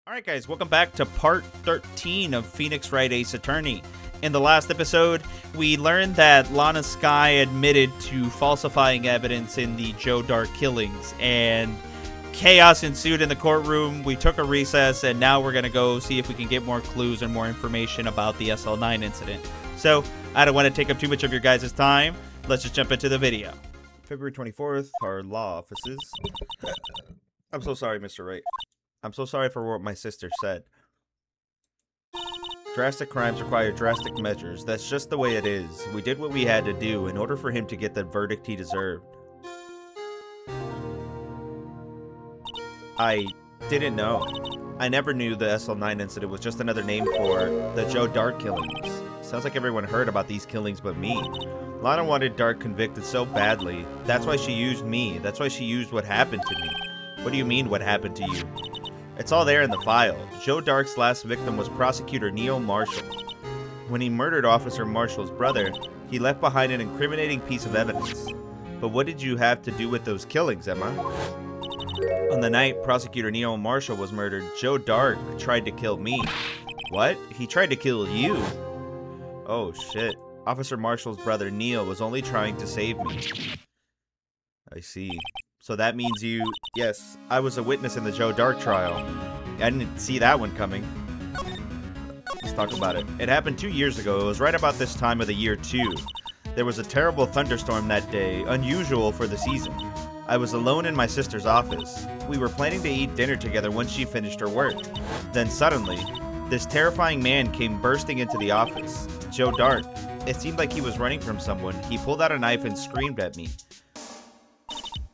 Alright guys, welcome back to part 13 of Phoenix Wright Ace Attorney. In the last episode, we learned that Lana Skye admitted to falsifying evidence in the Joe Dark killings, and chaos ensued in the courtroom. We took a recess, and now we're going to go see if we can get more clues and more information about the SL9 incident. So, I don't want to take up too much of your guys' time. Let's just jump into the video. February 24th, our law offices. I'm so sorry, Mr. Wright. I'm so sorry for what my sister said. Drastic crimes require drastic measures. That's just the way it is. We did what we had to do in order for him to get the verdict he deserved. I didn't know. I never knew the SL9 incident was just another name for the Joe Dark killings. Sounds like everyone heard about these killings but me. Lana wanted Dark convicted so badly. That's why she used me. That's why she used what happened to me. What do you mean, what happened to you? It's all there in the file. Joe Dark's last victim was prosecutor Neil Marshall. When he murdered Officer Marshall's brother, he left behind an incriminating piece of evidence. But what did you have to do with those killings, Emma? On the night prosecutor Neil Marshall was murdered, Joe Dark tried to kill me. What? He tried to kill you? Oh shit. Officer Marshall's brother Neil was only trying to save me. I see. So that means you... Yes, I was a witness in the Joe Dark trial. I didn't see that one coming. Let's talk about it. It happened 2 years ago. It was right about this time of the year, too. There was a terrible thunderstorm that day, unusual for the season. I was alone in my sister's office. We were planning to eat dinner together once she finished her work. Then suddenly, this terrifying man came bursting into the office. Joe Dark. It seemed like he was running from someone. He pulled out a knife and screamed at me.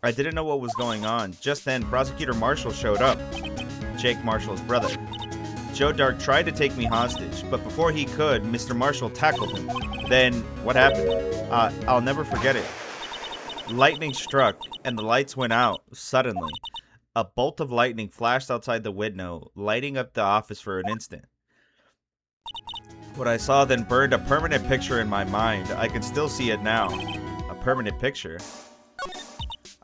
I didn't know what was going on. Just then, Prosecutor Marshall showed up. Jake Marshall's brother. Joe Dark tried to take me hostage, but before he could, Mr. Marshall tackled him. Then, what happened? I'll never forget it. Lightning struck, and the lights went out, suddenly. A bolt of lightning flashed outside the window, lighting up the office for an instant. What I saw then burned a permanent picture in my mind. I can still see it now. A permanent picture?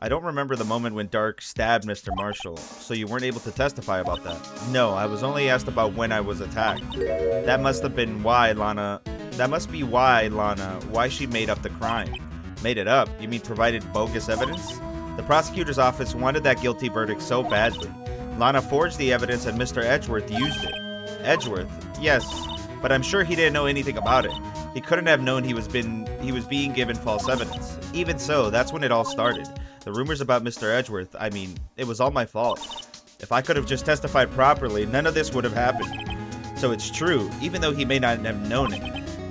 I don't remember the moment when Dark stabbed Mr. Marshall, so you weren't able to testify about that. No, I was only asked about when I was attacked. That must be why Lana, why she made up the crime. Made it up? You mean provided bogus evidence? The prosecutor's office wanted that guilty verdict so badly. Lana forged the evidence and Mr. Edgeworth used it. Edgeworth? Yes, but I'm sure he didn't know anything about it. He couldn't have known he was being given false evidence. Even so, that's when it all started. The rumors about Mr. Edgeworth, I mean, it was all my fault. If I could have just testified properly, none of this would have happened. So it's true, even though he may not have known it.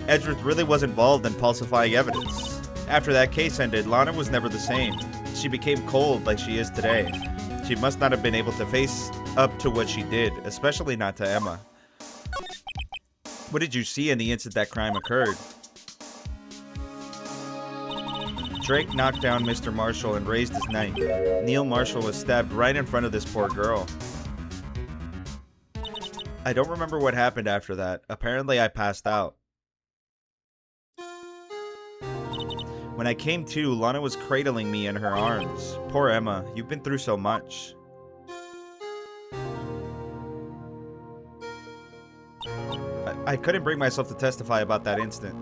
Edgeworth really was involved in falsifying evidence. After that case ended, Lana was never the same. She became cold like she is today. She must not have been able to face up to what she did, especially not to Emma. What did you see in the instant that crime occurred? Drake knocked down Mr. Marshall and raised his knife. Neil Marshall was stabbed right in front of this poor girl. I don't remember what happened after that. Apparently I passed out. When I came to, Lana was cradling me in her arms. Poor Emma, you've been through so much. I couldn't bring myself to testify about that instant.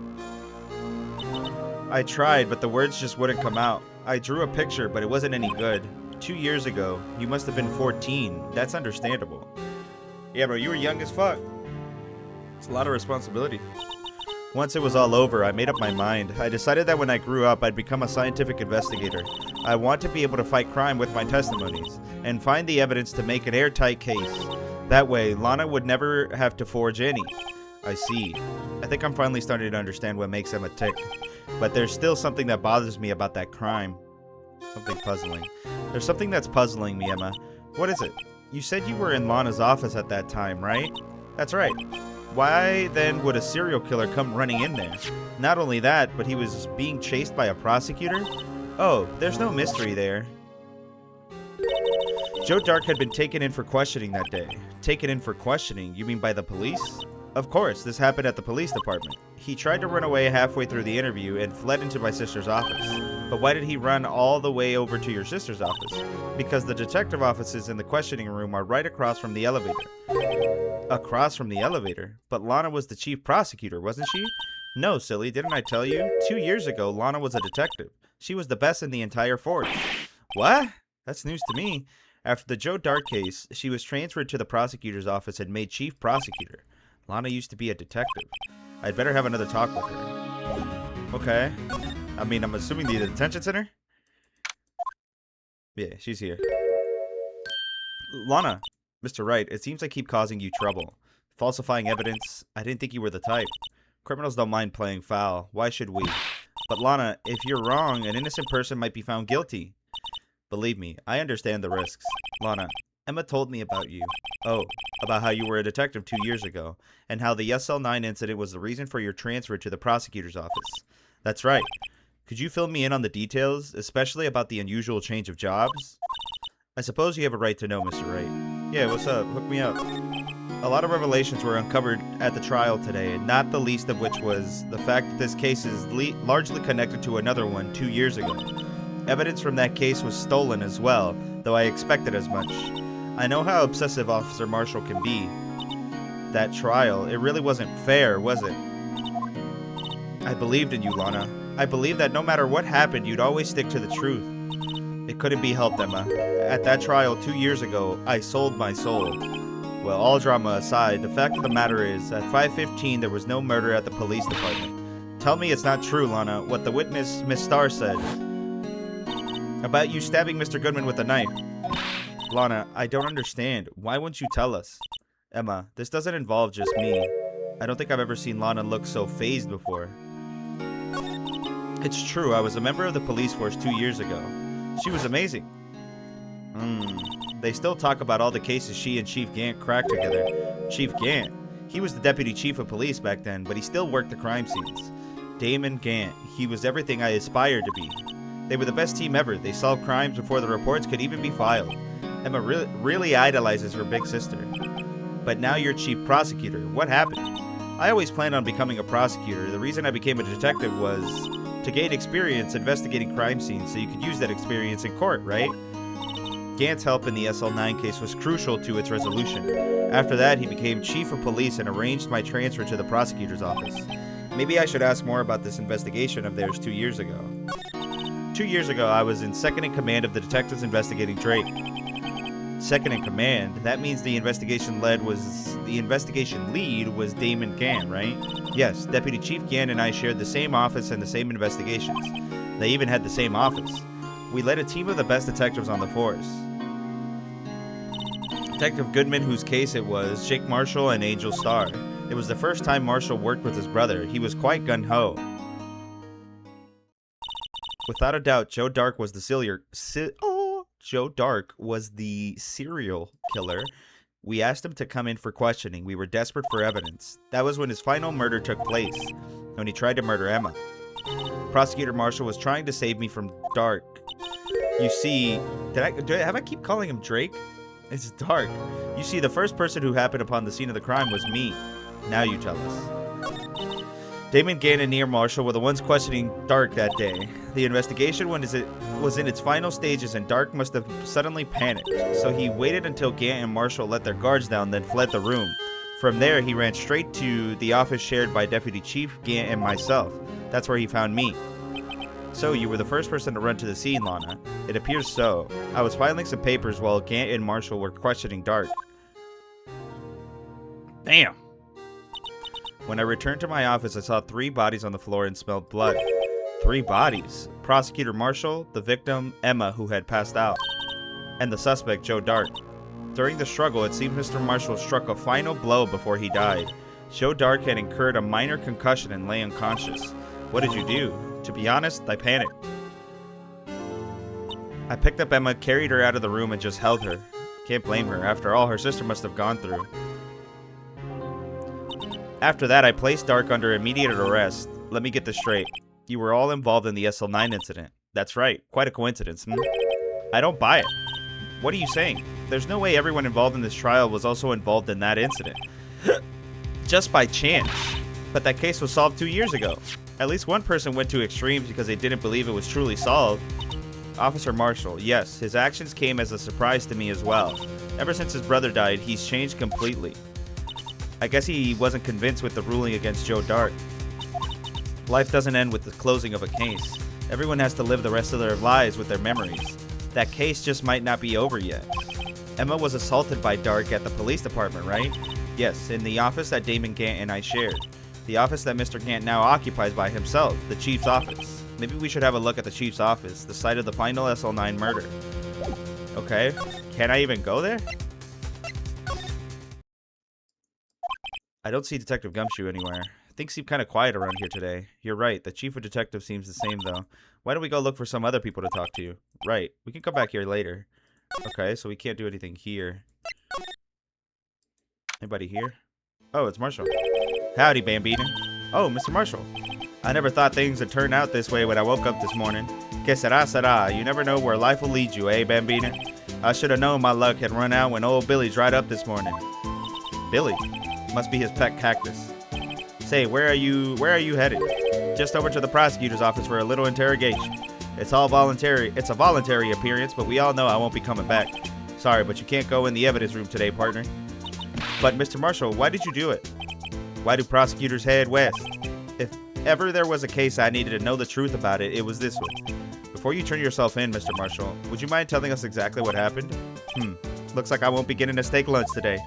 I tried, but the words just wouldn't come out. I drew a picture, but it wasn't any good. 2 years ago, you must have been 14. That's understandable. Yeah, bro, you were young as fuck. It's a lot of responsibility. Once it was all over, I made up my mind. I decided that when I grew up, I'd become a scientific investigator. I want to be able to fight crime with my testimonies, and find the evidence to make an airtight case. That way, Lana would never have to forge any. I see. I think I'm finally starting to understand what makes Emma tick. But there's still something that bothers me about that crime. Something puzzling. There's something that's puzzling me, Emma. What is it? You said you were in Lana's office at that time, right? That's right. Why then would a serial killer come running in there? Not only that, but he was being chased by a prosecutor? Oh, there's no mystery there. Joe Dark had been taken in for questioning that day. Taken in for questioning? You mean by the police? Of course, this happened at the police department. He tried to run away halfway through the interview and fled into my sister's office. But why did he run all the way over to your sister's office? Because the detective offices in the questioning room are right across from the elevator. Across from the elevator. But Lana was the chief prosecutor, wasn't she? No, silly, didn't I tell you? 2 years ago, Lana was a detective. She was the best in the entire force. What? That's news to me. After the Joe Dart case, she was transferred to the prosecutor's office and made chief prosecutor. Lana used to be a detective. I'd better have another talk with her. Okay. I mean, I'm assuming the detention center? Yeah, she's here. Lana, Mr. Wright, it seems I keep causing you trouble. Falsifying evidence, I didn't think you were the type. Criminals don't mind playing foul. Why should we? But Lana, if you're wrong, an innocent person might be found guilty. Believe me, I understand the risks. Lana, Emma told me about you. Oh, about how you were a detective 2 years ago, and how the SL9 incident was the reason for your transfer to the prosecutor's office. That's right. Could you fill me in on the details, especially about the unusual change of jobs? I suppose you have a right to know, Mr. Wright. Yeah, what's up? Hook me up. A lot of revelations were uncovered at the trial today, not the least of which was the fact that this case is largely connected to another one 2 years ago. Evidence from that case was stolen as well, though I expected as much. I know how obsessive Officer Marshall can be. That trial, it really wasn't fair, was it? I believed in you, Lana. I believed that no matter what happened, you'd always stick to the truth. It couldn't be helped, Emma. At that trial 2 years ago, I sold my soul. Well, all drama aside, the fact of the matter is, at 5:15 there was no murder at the police department. Tell me it's not true, Lana, what the witness, Miss Starr, said about you stabbing Mr. Goodman with a knife. Lana, I don't understand. Why wouldn't you tell us? Emma, this doesn't involve just me. I don't think I've ever seen Lana look so fazed before. It's true, I was a member of the police force 2 years ago. She was amazing. They still talk about all the cases she and Chief Gant cracked together. Chief Gant? He was the deputy chief of police back then, but he still worked the crime scenes. Damon Gant. He was everything I aspired to be. They were the best team ever. They solved crimes before the reports could even be filed. Emma really idolizes her big sister. But now you're chief prosecutor. What happened? I always planned on becoming a prosecutor. The reason I became a detective was to gain experience investigating crime scenes so you could use that experience in court, right? Gant's help in the SL9 case was crucial to its resolution. After that, he became chief of police and arranged my transfer to the prosecutor's office. Maybe I should ask more about this investigation of theirs 2 years ago. 2 years ago, I was in second in command of the detectives investigating Drake. Second in command? That means the investigation lead was Damon Gant, right? Yes, Deputy Chief Gant and I shared the same office and the same investigations. They even had the same office. We led a team of the best detectives on the force. Detective Goodman, whose case it was, Jake Marshall, and Angel Starr. It was the first time Marshall worked with his brother. He was quite gung-ho. Without a doubt, Joe Dark was the serial killer. We asked him to come in for questioning. We were desperate for evidence. That was when his final murder took place, when he tried to murder Emma. Prosecutor Marshall was trying to save me from Dark. You see, have I keep calling him Drake? It's Dark. You see, the first person who happened upon the scene of the crime was me. Now you tell us. Damon Gant and Near Marshall were the ones questioning Dark that day. The investigation was in its final stages and Dark must have suddenly panicked. So he waited until Gant and Marshall let their guards down, then fled the room. From there, he ran straight to the office shared by Deputy Chief Gant and myself. That's where he found me. So, you were the first person to run to the scene, Lana. It appears so. I was filing some papers while Gant and Marshall were questioning Dark. Damn! When I returned to my office, I saw 3 bodies on the floor and smelled blood. 3 bodies. Prosecutor Marshall, the victim, Emma, who had passed out, and the suspect, Joe Dark. During the struggle, it seemed Mr. Marshall struck a final blow before he died. Joe Dark had incurred a minor concussion and lay unconscious. What did you do? To be honest, I panicked. I picked up Emma, carried her out of the room, and just held her. Can't blame her. After all, her sister must have gone through. After that, I placed Dark under immediate arrest. Let me get this straight. You were all involved in the SL9 incident. That's right. Quite a coincidence, I don't buy it. What are you saying? There's no way everyone involved in this trial was also involved in that incident. Just by chance. But that case was solved 2 years ago. At least one person went to extremes because they didn't believe it was truly solved. Officer Marshall, yes, his actions came as a surprise to me as well. Ever since his brother died, he's changed completely. I guess he wasn't convinced with the ruling against Joe Dart. Life doesn't end with the closing of a case. Everyone has to live the rest of their lives with their memories. That case just might not be over yet. Emma was assaulted by Dark at the police department, right? Yes, in the office that Damon Gant and I shared. The office that Mr. Gant now occupies by himself, the chief's office. Maybe we should have a look at the chief's office, the site of the final SL9 murder. Okay, can I even go there? I don't see Detective Gumshoe anywhere. Things seem kind of quiet around here today. You're right, the chief of detectives seems the same though. Why don't we go look for some other people to talk to? Right, we can come back here later. Okay, so we can't do anything here. Anybody here? Oh, it's Marshall. Howdy, Bambina. Oh, Mr. Marshall. I never thought things would turn out this way when I woke up this morning. Que sera, sera. You never know where life will lead you, eh, Bambina? I should have known my luck had run out when old Billy dried up this morning. Billy? Must be his pet cactus. Say, where are you headed? Just over to the prosecutor's office for a little interrogation. It's all voluntary. It's a voluntary appearance, but we all know I won't be coming back. Sorry, but you can't go in the evidence room today, partner. But Mr. Marshall, why did you do it? Why do prosecutors head west? If ever there was a case I needed to know the truth about it, it was this one. Before you turn yourself in, Mr. Marshall, would you mind telling us exactly what happened? Looks like I won't be getting a steak lunch today.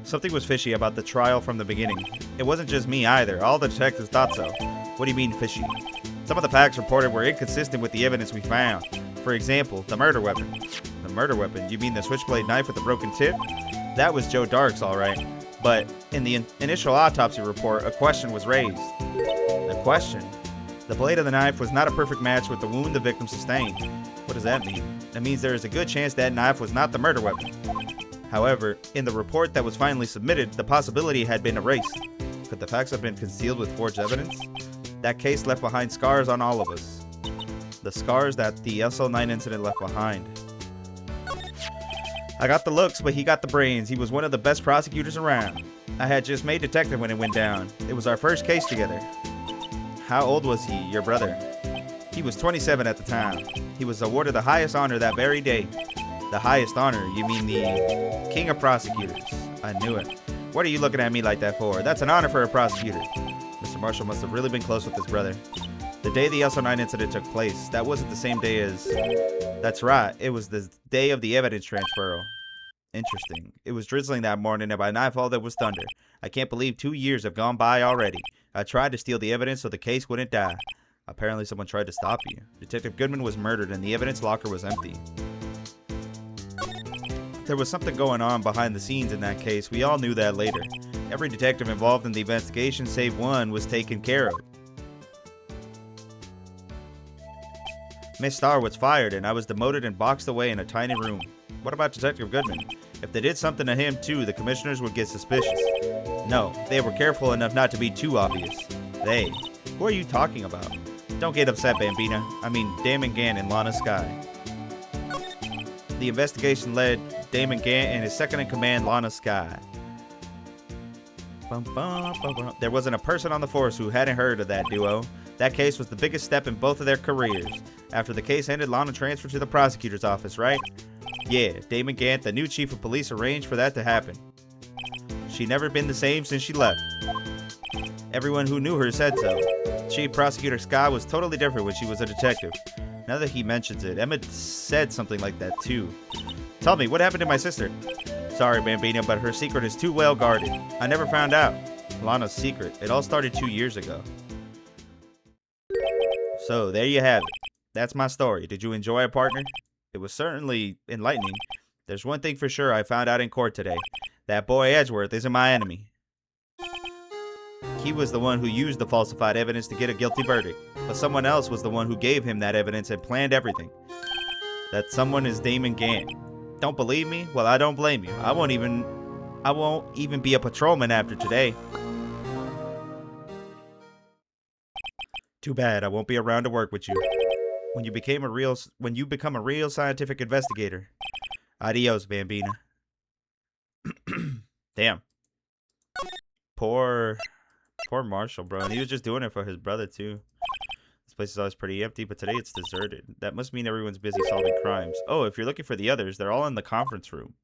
Something was fishy about the trial from the beginning. It wasn't just me either. All the detectives thought so. What do you mean fishy? Some of the facts reported were inconsistent with the evidence we found. For example, the murder weapon. The murder weapon? You mean the switchblade knife with the broken tip? That was Joe Dark's, alright. But in the initial autopsy report, a question was raised. A question? The blade of the knife was not a perfect match with the wound the victim sustained. What does that mean? That means there is a good chance that knife was not the murder weapon. However, in the report that was finally submitted, the possibility had been erased. Could the facts have been concealed with forged evidence? That case left behind scars on all of us. The scars that the SL9 incident left behind. I got the looks, but he got the brains. He was one of the best prosecutors around. I had just made detective when it went down. It was our first case together. How old was he, your brother? He was 27 at the time. He was awarded the highest honor that very day. The highest honor? You mean the King of Prosecutors? I knew it. What are you looking at me like that for? That's an honor for a prosecutor. Mr. Marshall must have really been close with his brother. The day the SL9 incident took place, that wasn't the same day as... That's right, it was the day of the evidence transfer. Interesting. It was drizzling that morning, and by nightfall there was thunder. I can't believe 2 years have gone by already. I tried to steal the evidence so the case wouldn't die. Apparently someone tried to stop you. Detective Goodman was murdered and the evidence locker was empty. There was something going on behind the scenes in that case. We all knew that later. Every detective involved in the investigation, save one, was taken care of. Miss Starr was fired and I was demoted and boxed away in a tiny room. What about Detective Goodman? If they did something to him too, the commissioners would get suspicious. No, they were careful enough not to be too obvious. They? Who are you talking about? Don't get upset, Bambina. I mean Damon Gant and Lana Skye. The investigation led Damon Gant and his second-in-command, Lana Skye. There wasn't a person on the force who hadn't heard of that duo. That case was the biggest step in both of their careers. After the case ended, Lana transferred to the prosecutor's office, right? Yeah, Damon Gant, the new chief of police, arranged for that to happen. She'd never been the same since she left. Everyone who knew her said so. Chief Prosecutor Skye was totally different when she was a detective. Now that he mentions it, Emmett said something like that too. Tell me, what happened to my sister? Sorry, Bambino, but her secret is too well guarded. I never found out. Lana's secret. It all started 2 years ago. So, there you have it. That's my story. Did you enjoy it, partner? It was certainly enlightening. There's one thing for sure I found out in court today. That boy Edgeworth isn't my enemy. He was the one who used the falsified evidence to get a guilty verdict. But someone else was the one who gave him that evidence and planned everything. That someone is Damon Gant. Don't believe me? Well, I don't blame you. I won't even be a patrolman after today. Too bad. I won't be around to work with you. When you become a real scientific investigator. Adios, Bambina. Damn. Poor Marshall, bro. And he was just doing it for his brother too. place is always pretty empty, but today it's deserted. That must mean everyone's busy solving crimes. Oh, if you're looking for the others, they're all in the conference room.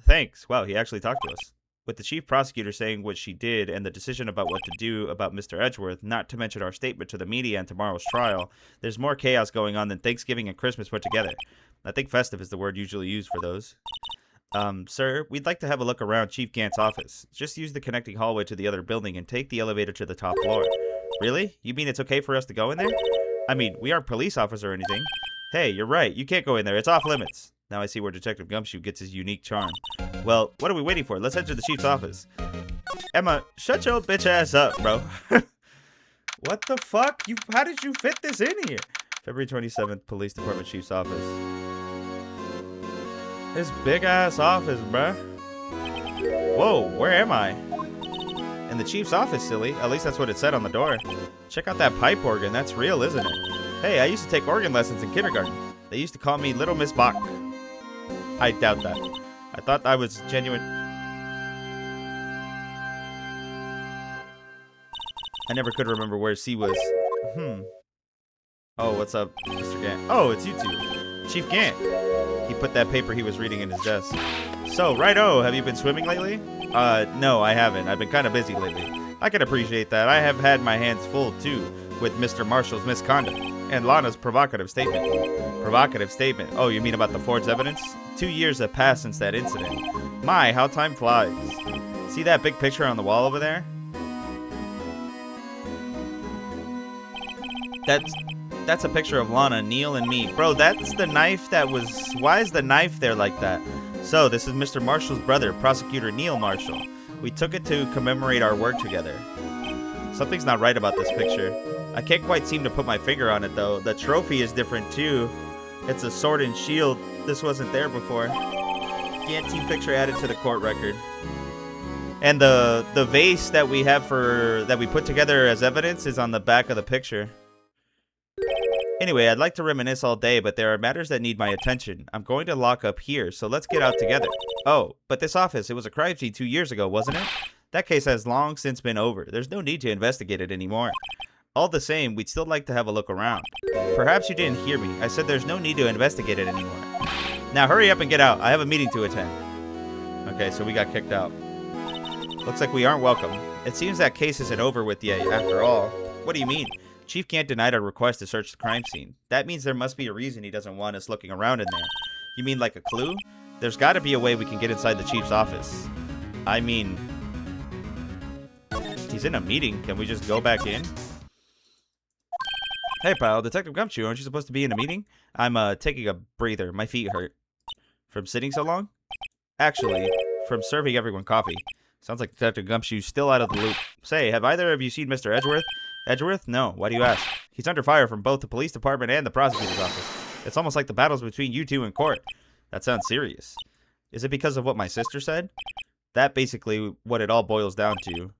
Thanks. Wow, he actually talked to us. With the chief prosecutor saying what she did and the decision about what to do about Mr. Edgeworth, not to mention our statement to the media and tomorrow's trial, there's more chaos going on than Thanksgiving and Christmas put together. I think festive is the word usually used for those. Sir, we'd like to have a look around Chief Gant's office. Just use the connecting hallway to the other building and take the elevator to the top floor. Really? You mean it's okay for us to go in there? I mean, we aren't police officers or anything. Hey, you're right. You can't go in there. It's off limits. Now I see where Detective Gumshoe gets his unique charm. Well, what are we waiting for? Let's head to the chief's office. Emma, shut your bitch ass up, bro. What the fuck? How did you fit this in here? February 27th, Police Department Chief's office. This big ass office, bruh. Whoa, where am I? In the chief's office, silly. At least that's what it said on the door. Check out that pipe organ. That's real, isn't it? Hey, I used to take organ lessons in kindergarten. They used to call me Little Miss Bach. I doubt that. I thought I was genuine. I never could remember where C was. Oh, what's up, Mr. Gant? Oh, it's you two. Chief Gant. He put that paper he was reading in his desk. So, righto, have you been swimming lately? No, I haven't. I've been kind of busy lately. I can appreciate that. I have had my hands full, too, with Mr. Marshall's misconduct and Lana's provocative statement. Provocative statement? Oh, you mean about the forged evidence? 2 years have passed since that incident. My, how time flies. See that big picture on the wall over there? That's a picture of Lana, Neil, and me. Bro, that's the knife that was... Why is the knife there like that? So, this is Mr. Marshall's brother, Prosecutor Neil Marshall. We took it to commemorate our work together. Something's not right about this picture. I can't quite seem to put my finger on it, though. The trophy is different, too. It's a sword and shield. This wasn't there before. Gant team picture added to the court record. And the vase that we have that we put together as evidence is on the back of the picture. Anyway, I'd like to reminisce all day, but there are matters that need my attention. I'm going to lock up here, so let's get out together. Oh, but this office, it was a crime scene 2 years ago, wasn't it? That case has long since been over. There's no need to investigate it anymore. All the same, we'd still like to have a look around. Perhaps you didn't hear me. I said there's no need to investigate it anymore. Now hurry up and get out. I have a meeting to attend. Okay, so we got kicked out. Looks like we aren't welcome. It seems that case isn't over with yet, after all. What do you mean? Chief Gant denied our request to search the crime scene. That means there must be a reason he doesn't want us looking around in there. You mean like a clue? There's got to be a way we can get inside the chief's office. I mean... He's in a meeting. Can we just go back in? Hey, pal. Detective Gumshoe, aren't you supposed to be in a meeting? I'm, taking a breather. My feet hurt. From sitting so long? Actually, from serving everyone coffee. Sounds like Detective Gumshoe's still out of the loop. Say, have either of you seen Mr. Edgeworth? Edgeworth? No. Why do you ask? He's under fire from both the police department and the prosecutor's office. It's almost like the battles between you two in court. That sounds serious. Is it because of what my sister said? That basically what it all boils down to.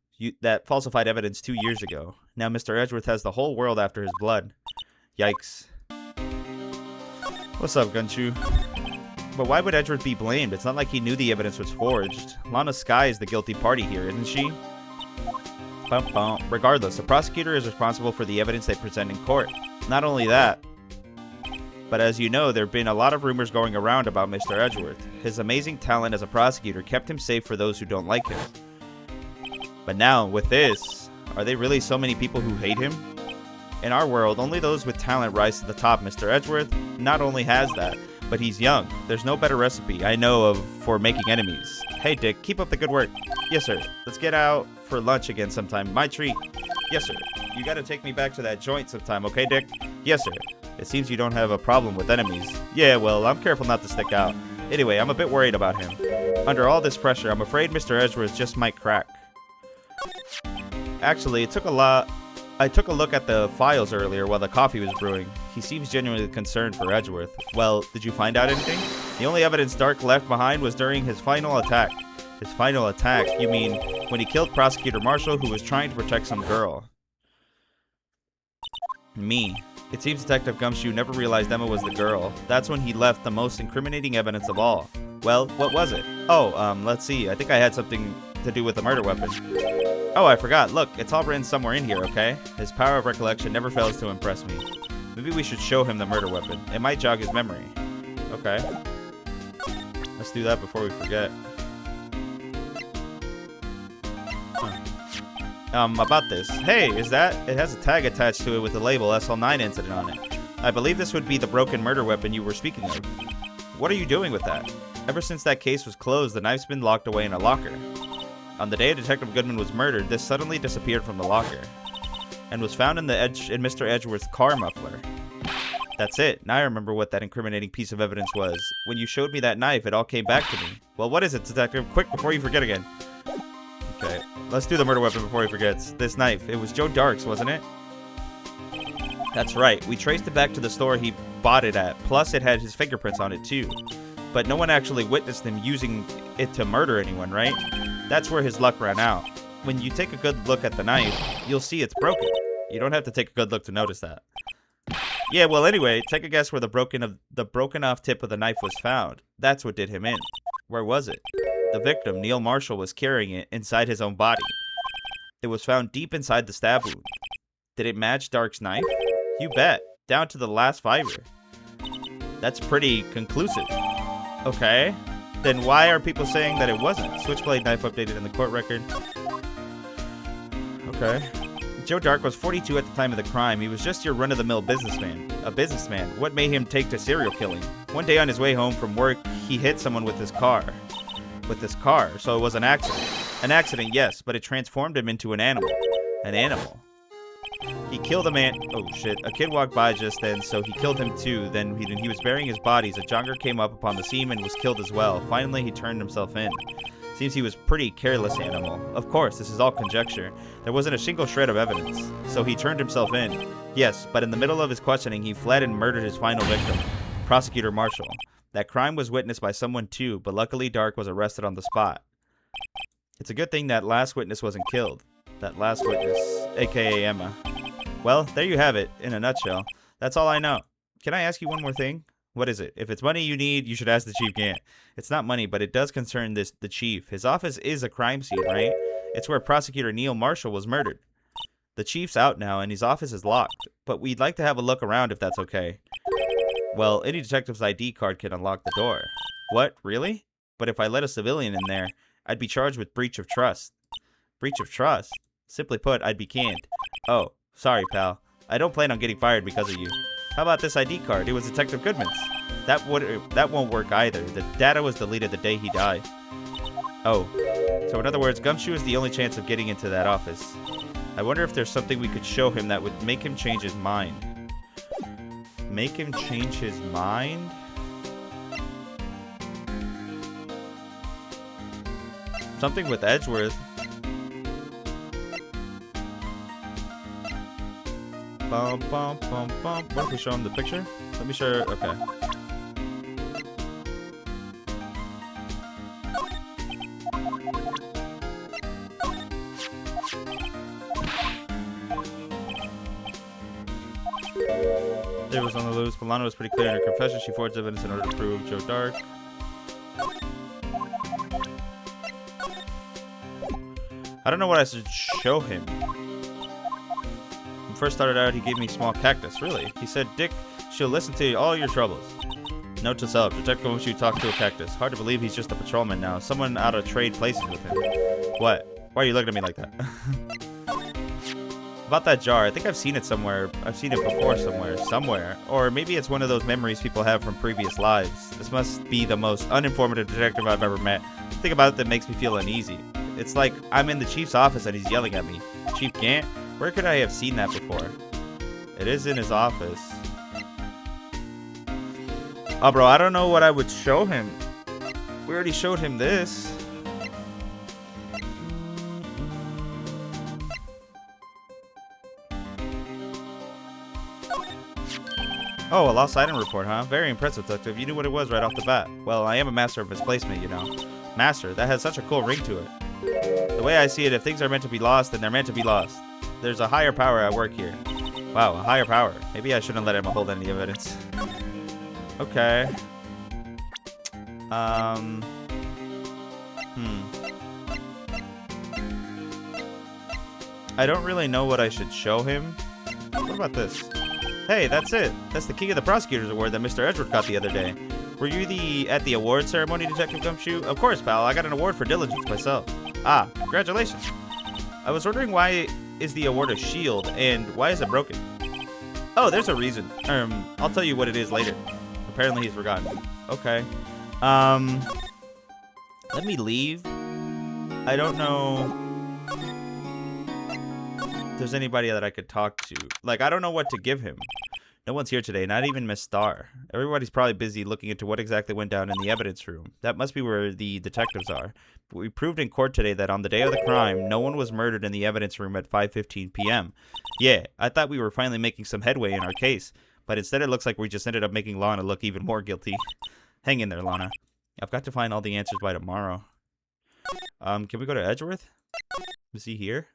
That falsified evidence 2 years ago. Now Mr. Edgeworth has the whole world after his blood. Yikes. What's up, Gumshoe? But why would Edgeworth be blamed? It's not like he knew the evidence was forged. Lana Skye is the guilty party here, isn't she? Bum, bum. Regardless, the prosecutor is responsible for the evidence they present in court. Not only that, but as you know, there have been a lot of rumors going around about Mr. Edgeworth. His amazing talent as a prosecutor kept him safe for those who don't like him. But now, with this, are there really so many people who hate him? In our world, only those with talent rise to the top. Mr. Edgeworth not only has that, but he's young. There's no better recipe I know of for making enemies. Hey, Dick, keep up the good work. Yes, sir. Let's get out for lunch again sometime. My treat. Yes, sir. You gotta take me back to that joint sometime, okay, Dick? Yes, sir. It seems you don't have a problem with enemies. Yeah, well, I'm careful not to stick out. Anyway, I'm a bit worried about him. Under all this pressure, I'm afraid Mr. Edgeworth just might crack. Actually, I took a look at the files earlier while the coffee was brewing. He seems genuinely concerned for Edgeworth. Well, did you find out anything? The only evidence Dark left behind was during his final attack. His final attack? You mean when he killed Prosecutor Marshall, who was trying to protect some girl? Me. It seems Detective Gumshoe never realized Emma was the girl. That's when he left the most incriminating evidence of all. Well, what was it? Oh, let's see. I think I had something to do with the murder weapon. Oh, I forgot. Look, it's all written somewhere in here, okay? His power of recollection never fails to impress me. Maybe we should show him the murder weapon. It might jog his memory. Okay. Let's do that before we forget. About this. Hey, is that? It has a tag attached to it with the label SL9 incident on it. I believe this would be the broken murder weapon you were speaking of. What are you doing with that? Ever since that case was closed, the knife's been locked away in a locker. On the day Detective Goodman was murdered, this suddenly disappeared from the locker and was found in Mr. Edgeworth's car muffler. That's it. Now I remember what that incriminating piece of evidence was. When you showed me that knife, it all came back to me. Well, what is it, Detective? Quick, before you forget again. Okay, let's do the murder weapon before he forgets. This knife, it was Joe Dark's, wasn't it? That's right. We traced it back to the store he bought it at. Plus, it had his fingerprints on it, too. But no one actually witnessed him using it to murder anyone, right? That's where his luck ran out. When you take a good look at the knife, you'll see it's broken. You don't have to take a good look to notice that. Yeah, well, anyway, take a guess where the broken off tip of the knife was found. That's what did him in. Where was it? The victim, Neil Marshall, was carrying it inside his own body. It was found deep inside the stab wound. Did it match Dark's knife? You bet. Down to the last fiber. That's pretty conclusive. Okay. Then why are people saying that it wasn't? Switchblade knife updated in the court record. Okay. Joe Dark was 42 at the time of the crime. He was just your run-of-the-mill businessman. A businessman. What made him take to serial killing? One day on his way home from work, he hit someone with his car. So it was an accident. An accident, yes, but it transformed him into an animal. An animal. He killed a man. Oh shit! A kid walked by just then, so he killed him too. Then he was burying his bodies. A jogger came up upon the scene and was killed as well. Finally, he turned himself in. Seems he was pretty careless animal. Of course, this is all conjecture. There wasn't a single shred of evidence. So he turned himself in. Yes, but in the middle of his questioning, he fled and murdered his final victim, Prosecutor Marshall. That crime was witnessed by someone too, but luckily Dark was arrested on the spot. It's a good thing that last witness wasn't killed. That last witness, aka Emma. Well, there you have it, in a nutshell. That's all I know. Can I ask you one more thing? What is it? If it's money you need, you should ask the Chief Gant. It's not money, but it does concern the Chief. His office is a crime scene, right? It's where Prosecutor Neil Marshall was murdered. The Chief's out now, and his office is locked. But we'd like to have a look around if that's okay. Well, any detective's ID card can unlock the door. What? Really? But if I let a civilian in there, I'd be charged with breach of trust. Breach of trust? Simply put, I'd be canned. Oh. Sorry, pal. I don't plan on getting fired because of you. How about this ID card? It was Detective Goodman's. That won't work either. The data was deleted the day he died. Oh. So in other words, Gumshoe is the only chance of getting into that office. I wonder if there's something we could show him that would make him change his mind. Make him change his mind? Something with Edgeworth. Bum, bum, bum, bum. What if we show him the picture? Let me show. Okay. There was on the loose. Milano was pretty clear in her confession. She forged evidence in order to prove Joe Dark. I don't know what I should show him. First started out, he gave me a small cactus. Really? He said, Dick, she'll listen to all your troubles. Note to self, Detective Gumshoe talked to a cactus. Hard to believe he's just a patrolman now. Someone out of trade places with him. What? Why are you looking at me like that? About that jar, I think I've seen it somewhere. I've seen it before somewhere. Or maybe it's one of those memories people have from previous lives. This must be the most uninformative detective I've ever met. Think about it that makes me feel uneasy. It's like I'm in the Chief's office and he's yelling at me. Chief Gant? Where could I have seen that before? It is in his office. Oh, bro, I don't know what I would show him. We already showed him this. Oh, a lost item report, huh? Very impressive, detective. You knew what it was right off the bat. Well, I am a master of misplacement, you know. Master? That has such a cool ring to it. The way I see it, if things are meant to be lost, then they're meant to be lost. There's a higher power at work here. Wow, a higher power. Maybe I shouldn't let him hold any evidence. Okay. I don't really know what I should show him. What about this? Hey, that's it. That's the King of the Prosecutors Award that Mr. Edgeworth got the other day. Were you at the award ceremony, Detective Gumshoe? Of course, pal. I got an award for diligence myself. Ah, congratulations. I was wondering why is the award a shield and why is it broken? Oh, there's a reason. I'll tell you what it is later. Apparently he's forgotten. Okay. Let me leave. I don't know if there's anybody that I could talk to. Like, I don't know what to give him. No one's here today, not even Miss Starr. Everybody's probably busy looking into what exactly went down in the evidence room. That must be where the detectives are. But we proved in court today that on the day of the crime, no one was murdered in the evidence room at 5:15 p.m. Yeah, I thought we were finally making some headway in our case. But instead it looks like we just ended up making Lana look even more guilty. Hang in there, Lana. I've got to find all the answers by tomorrow. Can we go to Edgeworth? Is he here?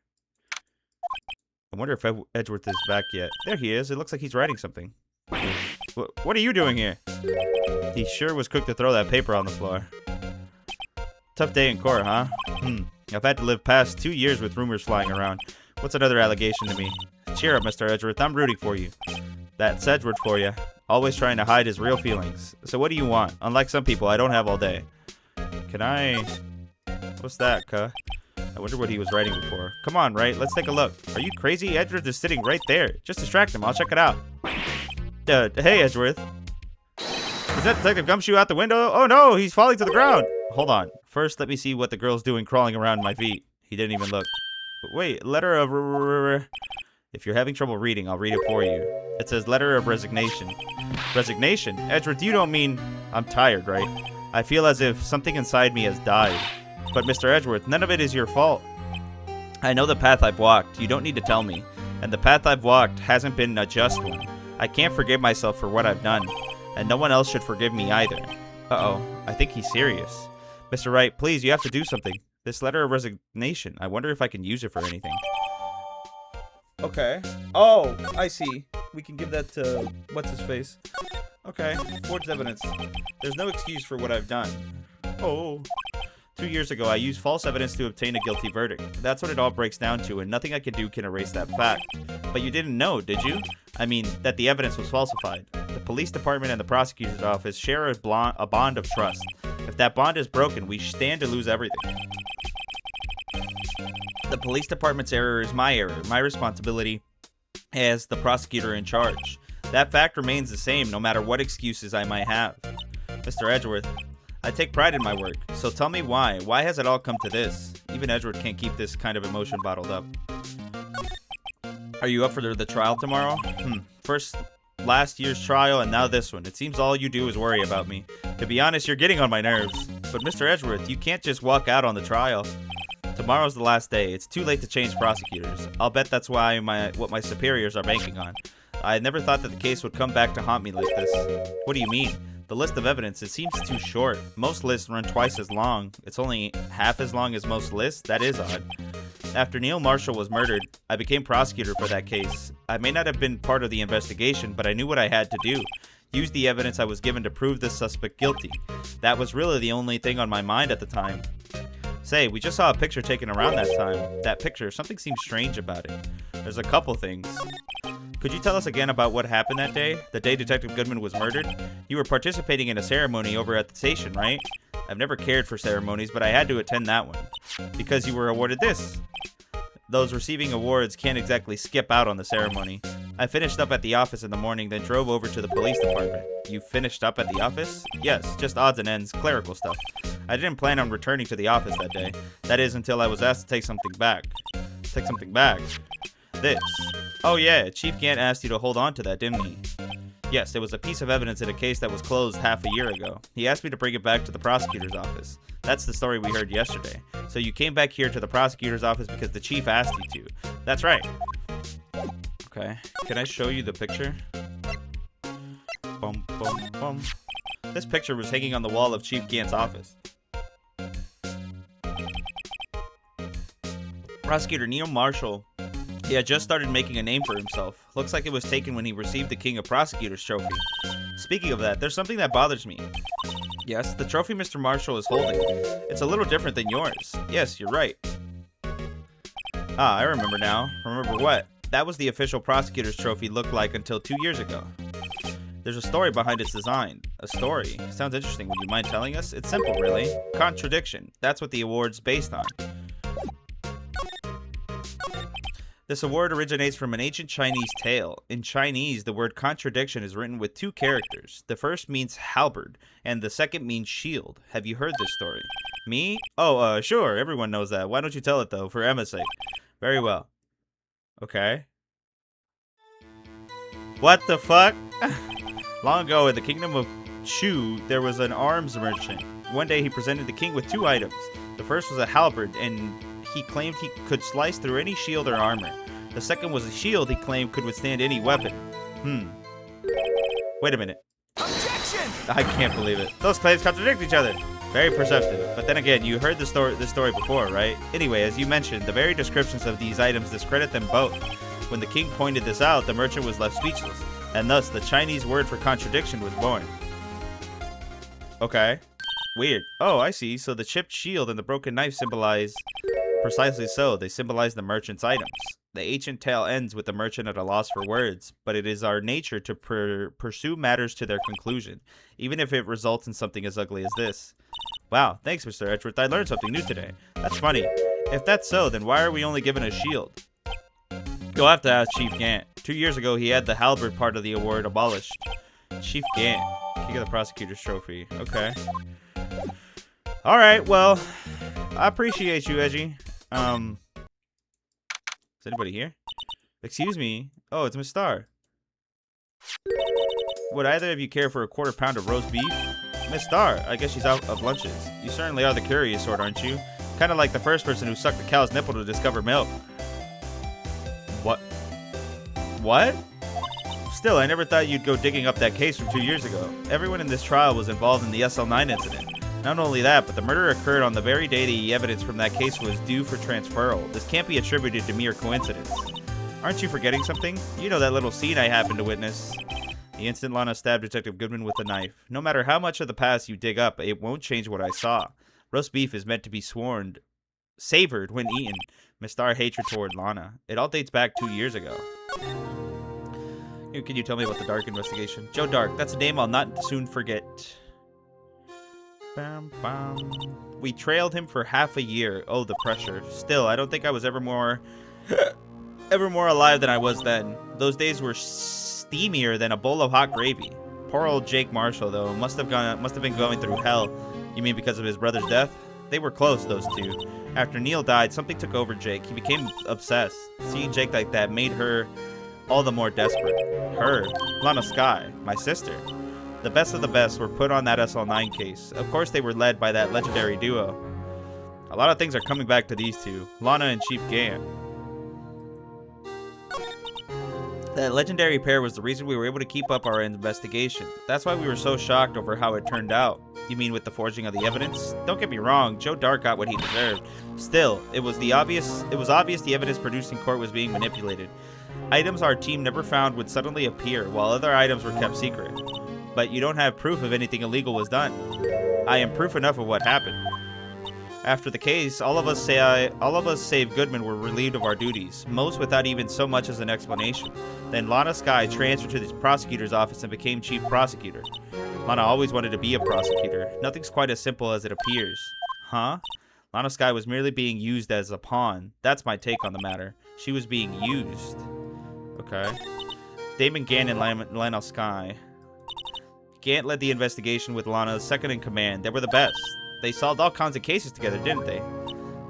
I wonder if Edgeworth is back yet. There he is. It looks like he's writing something. What are you doing here? He sure was quick to throw that paper on the floor. Tough day in court, huh? I've had to live past 2 years with rumors flying around. What's another allegation to me? Cheer up, Mr. Edgeworth. I'm rooting for you. That's Edgeworth for you. Always trying to hide his real feelings. So what do you want? Unlike some people, I don't have all day. Can I... What's that, cuh? I wonder what he was writing before. Come on, Wright. Let's take a look. Are you crazy? Edgeworth is sitting right there. Just distract him. I'll check it out. Hey, Edgeworth. Is that Detective Gumshoe out the window? Oh, no. He's falling to the ground. Hold on. First, let me see what the girl's doing crawling around my feet. He didn't even look. Wait. Letter of... If you're having trouble reading, I'll read it for you. It says letter of resignation. Resignation? Edgeworth, you don't mean... I'm tired, right? I feel as if something inside me has died. But Mr. Edgeworth, none of it is your fault. I know the path I've walked. You don't need to tell me. And the path I've walked hasn't been a just one. I can't forgive myself for what I've done. And no one else should forgive me either. Uh-oh. I think he's serious. Mr. Wright, please, you have to do something. This letter of resignation. I wonder if I can use it for anything. Okay. Oh, I see. We can give that to... What's-his-face? Okay. Forged evidence. There's no excuse for what I've done. Oh... 2 years ago, I used false evidence to obtain a guilty verdict. That's what it all breaks down to, and nothing I can do can erase that fact. But you didn't know, did you? I mean, that the evidence was falsified. The police department and the prosecutor's office share a bond of trust. If that bond is broken, we stand to lose everything. The police department's error is my error, my responsibility as the prosecutor in charge. That fact remains the same, no matter what excuses I might have. Mr. Edgeworth, I take pride in my work, so tell me why. Why has it all come to this? Even Edgeworth can't keep this kind of emotion bottled up. Are you up for the trial tomorrow? First, last year's trial, and now this one. It seems all you do is worry about me. To be honest, you're getting on my nerves. But Mr. Edgeworth, you can't just walk out on the trial. Tomorrow's the last day. It's too late to change prosecutors. I'll bet that's why what my superiors are banking on. I never thought that the case would come back to haunt me like this. What do you mean? The list of evidence, it seems too short. Most lists run twice as long. It's only half as long as most lists? That is odd. After Neil Marshall was murdered, I became prosecutor for that case. I may not have been part of the investigation, but I knew what I had to do. Use the evidence I was given to prove the suspect guilty. That was really the only thing on my mind at the time. Say, we just saw a picture taken around that time. That picture, something seems strange about it. There's a couple things. Could you tell us again about what happened that day? The day Detective Goodman was murdered? You were participating in a ceremony over at the station, right? I've never cared for ceremonies, but I had to attend that one. Because you were awarded this. Those receiving awards can't exactly skip out on the ceremony. I finished up at the office in the morning, then drove over to the police department. You finished up at the office? Yes, just odds and ends, clerical stuff. I didn't plan on returning to the office that day. That is until I was asked to take something back. Take something back? This. Oh yeah, Chief Gant asked you to hold on to that, didn't he? Yes, it was a piece of evidence in a case that was closed half a year ago. He asked me to bring it back to the prosecutor's office. That's the story we heard yesterday. So you came back here to the prosecutor's office because the chief asked you to. That's right. Okay, can I show you the picture? Bum, bum, bum. This picture was hanging on the wall of Chief Gant's office. Prosecutor Neil Marshall, he had just started making a name for himself. Looks like it was taken when he received the King of Prosecutors trophy. Speaking of that, there's something that bothers me. Yes, the trophy Mr. Marshall is holding. It's a little different than yours. Yes, you're right. Ah, I remember now. Remember what? That was the official prosecutor's trophy looked like until 2 years ago. There's a story behind its design. A story? Sounds interesting. Would you mind telling us? It's simple, really. Contradiction. That's what the award's based on. This award originates from an ancient Chinese tale. In Chinese, the word contradiction is written with 2 characters. The first means halberd, and the second means shield. Have you heard this story? Me? Oh, sure. Everyone knows that. Why don't you tell it, though, for Emma's sake? Very well. Okay. What the fuck? Long ago, in the kingdom of Chu, there was an arms merchant. One day, he presented the king with 2 items. The first was a halberd, and he claimed he could slice through any shield or armor. The second was a shield he claimed could withstand any weapon. Wait a minute. Objection! I can't believe it. Those claims contradict each other. Very perceptive. But then again, you heard this story before, right? Anyway, as you mentioned, the very descriptions of these items discredit them both. When the king pointed this out, the merchant was left speechless, and thus the Chinese word for contradiction was born. Okay. Weird. Oh, I see. So the chipped shield and the broken knife symbolize... Precisely so. They symbolize the merchant's items. The ancient tale ends with the merchant at a loss for words, but it is our nature to pursue matters to their conclusion, even if it results in something as ugly as this. Wow, thanks, Mr. Edgeworth. I learned something new today. That's funny. If that's so, then why are we only given a shield? You'll have to ask Chief Gant. 2 years ago, he had the halberd part of the award abolished. Chief Gant. You get the prosecutor's trophy. Okay. Alright, well, I appreciate you, Edgy. Is anybody here? Excuse me. Oh, it's Miss Star. Would either of you care for a quarter pound of roast beef? Miss Star, I guess she's out of lunches. You certainly are the curious sort, aren't you? Kind of like the first person who sucked the cow's nipple to discover milk. What? What? Still, I never thought you'd go digging up that case from 2 years ago. Everyone in this trial was involved in the SL9 incident. Not only that, but the murder occurred on the very day the evidence from that case was due for transferal. This can't be attributed to mere coincidence. Aren't you forgetting something? You know that little scene I happened to witness. The instant Lana stabbed Detective Goodman with a knife. No matter how much of the past you dig up, it won't change what I saw. Roast beef is meant to be savored when eaten. Miss Star hatred toward Lana. It all dates back 2 years ago. Can you tell me about the Dark investigation? Joe Dark, that's a name I'll not soon forget. Bam, bam. We trailed him for half a year. Oh, the pressure. Still, I don't think I was ever more alive than I was then. Those days were steamier than a bowl of hot gravy. Poor old Jake Marshall, though, must have been going through hell. You mean because of his brother's death? They were close, those two. After Neil died, something took over Jake. He became obsessed. Seeing Jake like that made her all the more desperate. Her, Lana Skye, my sister. The best of the best were put on that SL9 case. Of course, they were led by that legendary duo. A lot of things are coming back to these two, Lana and Chief Gant. That legendary pair was the reason we were able to keep up our investigation. That's why we were so shocked over how it turned out. You mean with the forging of the evidence? Don't get me wrong, Joe Dark got what he deserved. Still, it was obvious the evidence produced in court was being manipulated. Items our team never found would suddenly appear, while other items were kept secret. But you don't have proof of anything illegal was done. I am proof enough of what happened. After the case, all of us save Goodman were relieved of our duties, most without even so much as an explanation. Then Lana Skye transferred to the prosecutor's office and became chief prosecutor. Lana always wanted to be a prosecutor. Nothing's quite as simple as it appears. Huh? Lana Skye was merely being used as a pawn. That's my take on the matter. She was being used. Okay. Damon Gant and Lana Skye. Gant led the investigation with Lana second in command. They were the best. They solved all kinds of cases together, didn't they?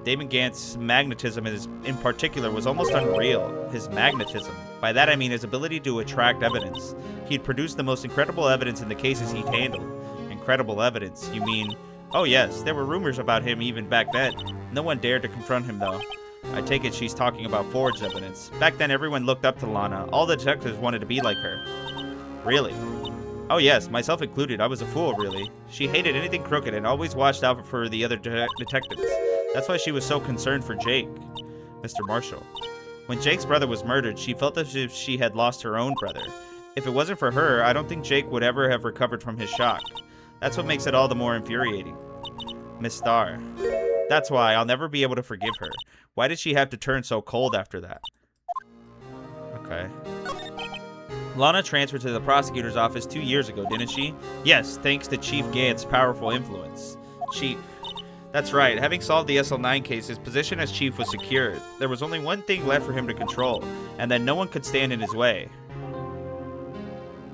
Damon Gant's magnetism in particular was almost unreal. His magnetism. By that I mean his ability to attract evidence. He'd produced the most incredible evidence in the cases he'd handled. Incredible evidence, you mean? Oh yes, there were rumors about him even back then. No one dared to confront him though. I take it she's talking about forged evidence. Back then everyone looked up to Lana. All the detectives wanted to be like her. Really? Oh yes, myself included. I was a fool, really. She hated anything crooked and always watched out for the other detectives. That's why she was so concerned for Jake, Mr. Marshall. When Jake's brother was murdered, she felt as if she had lost her own brother. If it wasn't for her, I don't think Jake would ever have recovered from his shock. That's what makes it all the more infuriating. Miss Star. That's why I'll never be able to forgive her. Why did she have to turn so cold after that? Okay. Lana transferred to the prosecutor's office 2 years ago, didn't she? Yes, thanks to Chief Gant's powerful influence. Chief. That's right. Having solved the SL9 case, his position as chief was secured. There was only one thing left for him to control, and then no one could stand in his way.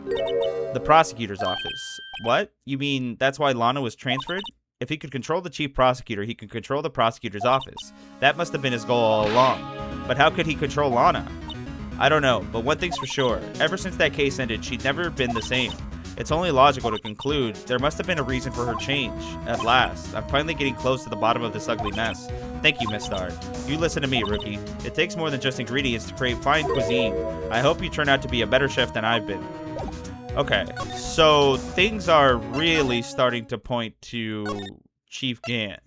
The prosecutor's office. What? You mean that's why Lana was transferred? If he could control the chief prosecutor, he could control the prosecutor's office. That must have been his goal all along. But how could he control Lana? I don't know, but one thing's for sure. Ever since that case ended, she'd never been the same. It's only logical to conclude there must have been a reason for her change. At last, I'm finally getting close to the bottom of this ugly mess. Thank you, Miss Star. You listen to me, rookie. It takes more than just ingredients to create fine cuisine. I hope you turn out to be a better chef than I've been. Okay, so things are really starting to point to Chief Gant.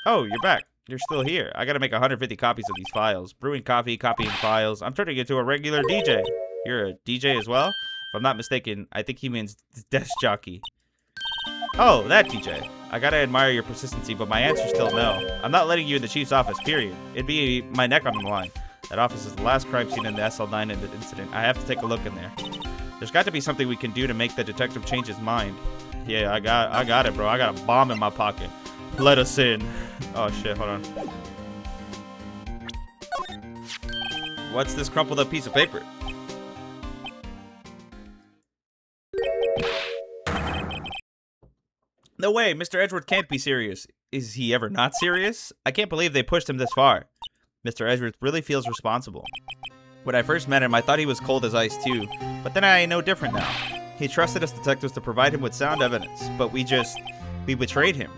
Oh, you're back. You're still here. I gotta make 150 copies of these files. Brewing coffee, copying files. I'm turning into a regular DJ. You're a DJ as well? If I'm not mistaken, I think he means desk jockey. Oh, that DJ. I gotta admire your persistency, but my answer's still no. I'm not letting you in the chief's office, period. It'd be my neck on the line. That office is the last crime scene in the SL9 incident. I have to take a look in there. There's got to be something we can do to make the detective change his mind. Yeah, I got it, bro. I got a bomb in my pocket. Let us in. Oh, shit. Hold on. What's this crumpled up piece of paper? No way. Mr. Edgeworth can't be serious. Is he ever not serious? I can't believe they pushed him this far. Mr. Edgeworth really feels responsible. When I first met him, I thought he was cold as ice too, but then I know different now. He trusted us detectives to provide him with sound evidence, but we betrayed him.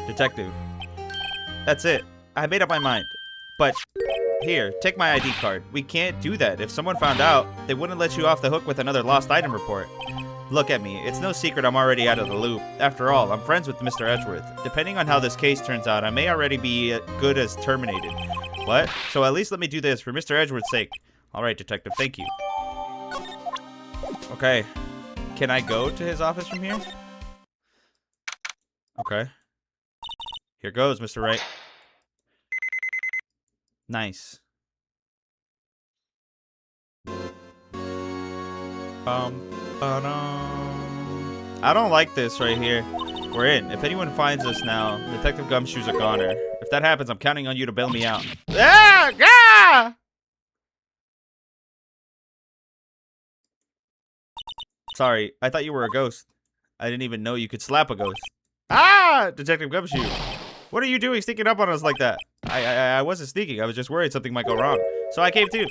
Detective. That's it. I made up my mind. But, here, take my ID card. We can't do that. If someone found out, they wouldn't let you off the hook with another lost item report. Look at me. It's no secret I'm already out of the loop. After all, I'm friends with Mr. Edgeworth. Depending on how this case turns out, I may already be good as terminated. What? So at least let me do this for Mr. Edgeworth's sake. Alright, Detective. Thank you. Okay. Can I go to his office from here? Okay. Here goes, Mr. Wright. Nice. I don't like this right here. We're in. If anyone finds us now, Detective Gumshoe's a goner. If that happens, I'm counting on you to bail me out. Ah! Gah! Sorry, I thought you were a ghost. I didn't even know you could slap a ghost. Ah! Detective Gumshoe. What are you doing sneaking up on us like that? I wasn't sneaking. I was just worried something might go wrong. So I came too.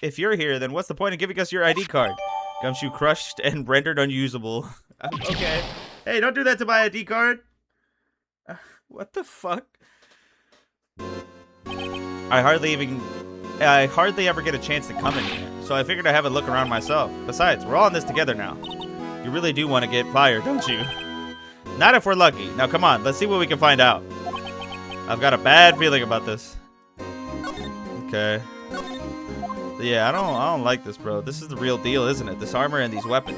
If you're here, then what's the point of giving us your ID card? Gumshoe crushed and rendered unusable. Okay. Hey, don't do that to my ID card. What the fuck? I hardly ever get a chance to come in here, so I figured I'd have a look around myself. Besides, we're all in this together now. You really do want to get fired, don't you? Not if we're lucky. Now come on, let's see what we can find out. I've got a bad feeling about this. Okay. Yeah, I don't like this, bro. This is the real deal, isn't it? This armor and these weapons.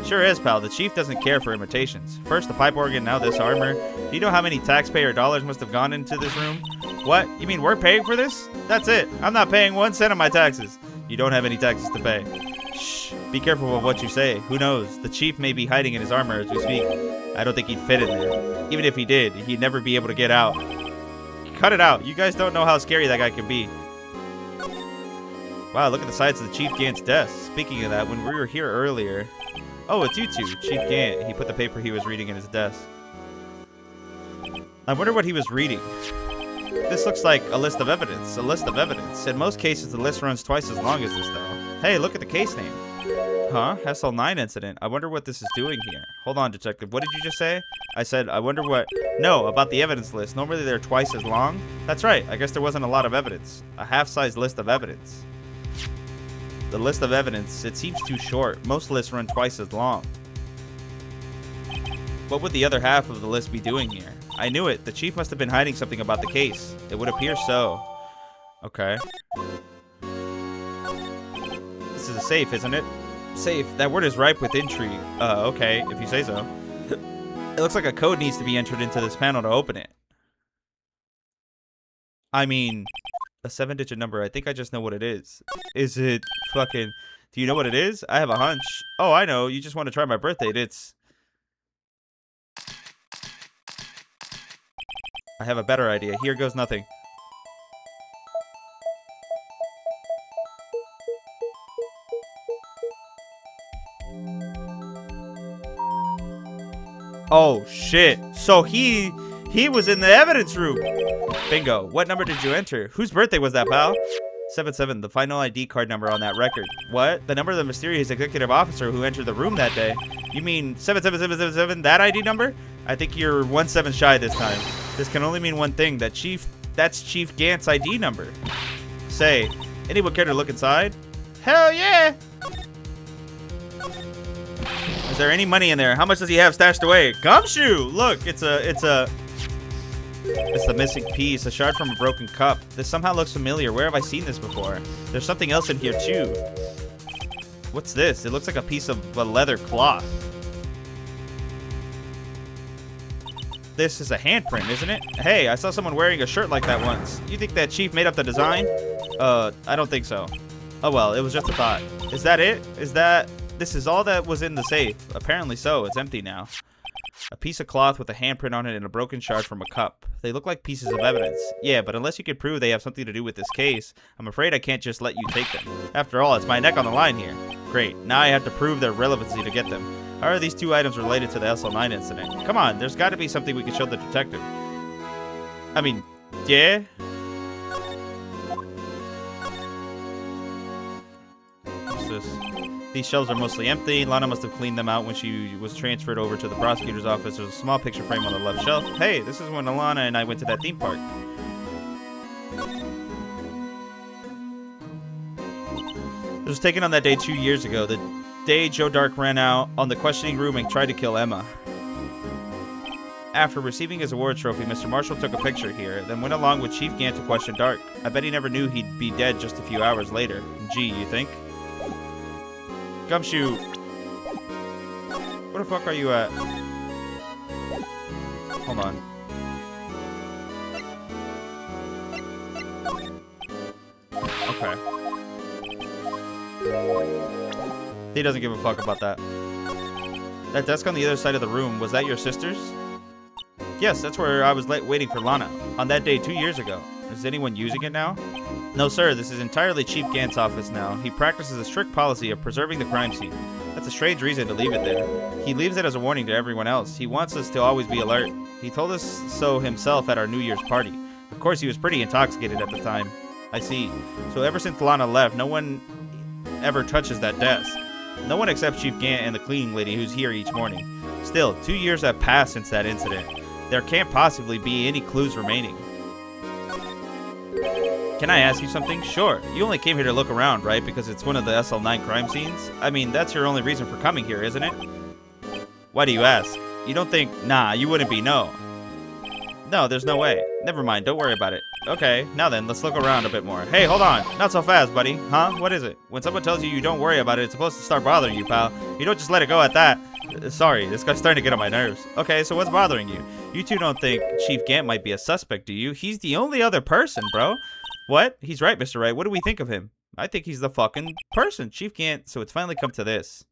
Sure is, pal. The chief doesn't care for imitations. First the pipe organ, now this armor. Do you know how many taxpayer dollars must have gone into this room? What? You mean we're paying for this? That's it. I'm not paying 1 cent of my taxes. You don't have any taxes to pay. Shh. Be careful of what you say. Who knows? The chief may be hiding in his armor as we speak. I don't think he'd fit in there. Even if he did, he'd never be able to get out. Cut it out. You guys don't know how scary that guy can be. Wow, look at the sides of the Chief Gant's desk. Speaking of that, when we were here earlier... Oh, it's you two. Chief Gant. He put the paper he was reading in his desk. I wonder what he was reading. This looks like a list of evidence. A list of evidence. In most cases, the list runs twice as long as this, though. Hey, look at the case name. Huh? SL9 incident. I wonder what this is doing here. Hold on, Detective. What did you just say? I said, I wonder what... No, about the evidence list. Normally they're twice as long. That's right. I guess there wasn't a lot of evidence. A half-size list of evidence. The list of evidence, it seems too short. Most lists run twice as long. What would the other half of the list be doing here? I knew it. The chief must have been hiding something about the case. It would appear so. Okay. This is a safe, isn't it? Safe. That word is ripe with intrigue. Okay, if you say so. It looks like a code needs to be entered into this panel to open it. I mean, a 7-digit number. I think I just know what it is. Is it fucking... Do you know what it is? I have a hunch. Oh, I know. You just want to try my birth date. It's... I have a better idea. Here goes nothing. Oh, shit. So he was in the evidence room. Bingo. What number did you enter? Whose birthday was that, pal? 77, the final ID card number on that record. What? The number of the mysterious executive officer who entered the room that day. You mean 77777, that ID number? I think you're 17 shy this time. This can only mean one thing. That's Chief Gant's ID number. Say, anyone care to look inside? Hell yeah! Is there any money in there? How much does he have stashed away? Gumshoe! Look, it's the missing piece, a shard from a broken cup. This somehow looks familiar. Where have I seen this before? There's something else in here too. What's this? It looks like a piece of a leather cloth. This is a handprint, isn't it? Hey, I saw someone wearing a shirt like that once. You think that Chief made up the design? I don't think so. Oh well, it was just a thought. Is that it? This is all that was in the safe. Apparently so. It's empty now. A piece of cloth with a handprint on it and a broken shard from a cup. They look like pieces of evidence. Yeah, but unless you can prove they have something to do with this case, I'm afraid I can't just let you take them. After all, it's my neck on the line here. Great. Now I have to prove their relevancy to get them. How are these two items related to the SL9 incident? Come on, there's got to be something we can show the detective. I mean, yeah? What's this? These shelves are mostly empty. Lana must have cleaned them out when she was transferred over to the prosecutor's office. There's a small picture frame on the left shelf. Hey, this is when Alana and I went to that theme park. It was taken on that day 2 years ago. The day Joe Dark ran out on the questioning room and tried to kill Emma. After receiving his award trophy, Mr. Marshall took a picture here, then went along with Chief Gant to question Dark. I bet he never knew he'd be dead just a few hours later. Gee, you think? Gumshoe, where the fuck are you at? Hold on. Okay. He doesn't give a fuck about that. That desk on the other side of the room, was that your sister's? Yes, that's where I was waiting for Lana. On that day 2 years ago. Is anyone using it now? No, sir. This is entirely Chief Gant's office now. He practices a strict policy of preserving the crime scene. That's a strange reason to leave it there. He leaves it as a warning to everyone else. He wants us to always be alert. He told us so himself at our New Year's party. Of course, he was pretty intoxicated at the time. I see. So ever since Lana left, no one ever touches that desk. No one except Chief Gant and the cleaning lady who's here each morning. Still, 2 years have passed since that incident. There can't possibly be any clues remaining. Can I ask you something? Sure. You only came here to look around, right? Because it's one of the SL9 crime scenes? I mean, that's your only reason for coming here, isn't it? Why do you ask? You don't think... Nah, you wouldn't be, no. No, there's no way. Never mind, don't worry about it. Okay, now then, let's look around a bit more. Hey, hold on. Not so fast, buddy. Huh? What is it? When someone tells you you don't worry about it, it's supposed to start bothering you, pal. You don't just let it go at that. Sorry, this guy's starting to get on my nerves. Okay, so what's bothering you? You two don't think Chief Gant might be a suspect, do you? He's the only other person, bro. What? He's right, Mr. Wright. What do we think of him? I think he's the fucking person. Chief Gant, so it's finally come to this.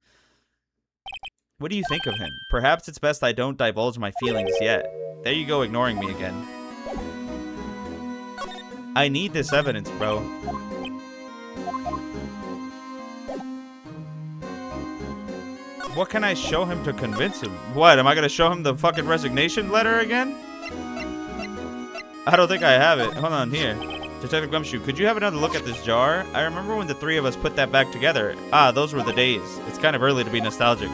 What do you think of him? Perhaps it's best I don't divulge my feelings yet. There you go, ignoring me again. I need this evidence, bro. What can I show him to convince him? What, am I gonna show him the fucking resignation letter again? I don't think I have it. Hold on, here. Detective Gumshoe, could you have another look at this jar? I remember when the three of us put that back together. Ah, those were the days. It's kind of early to be nostalgic.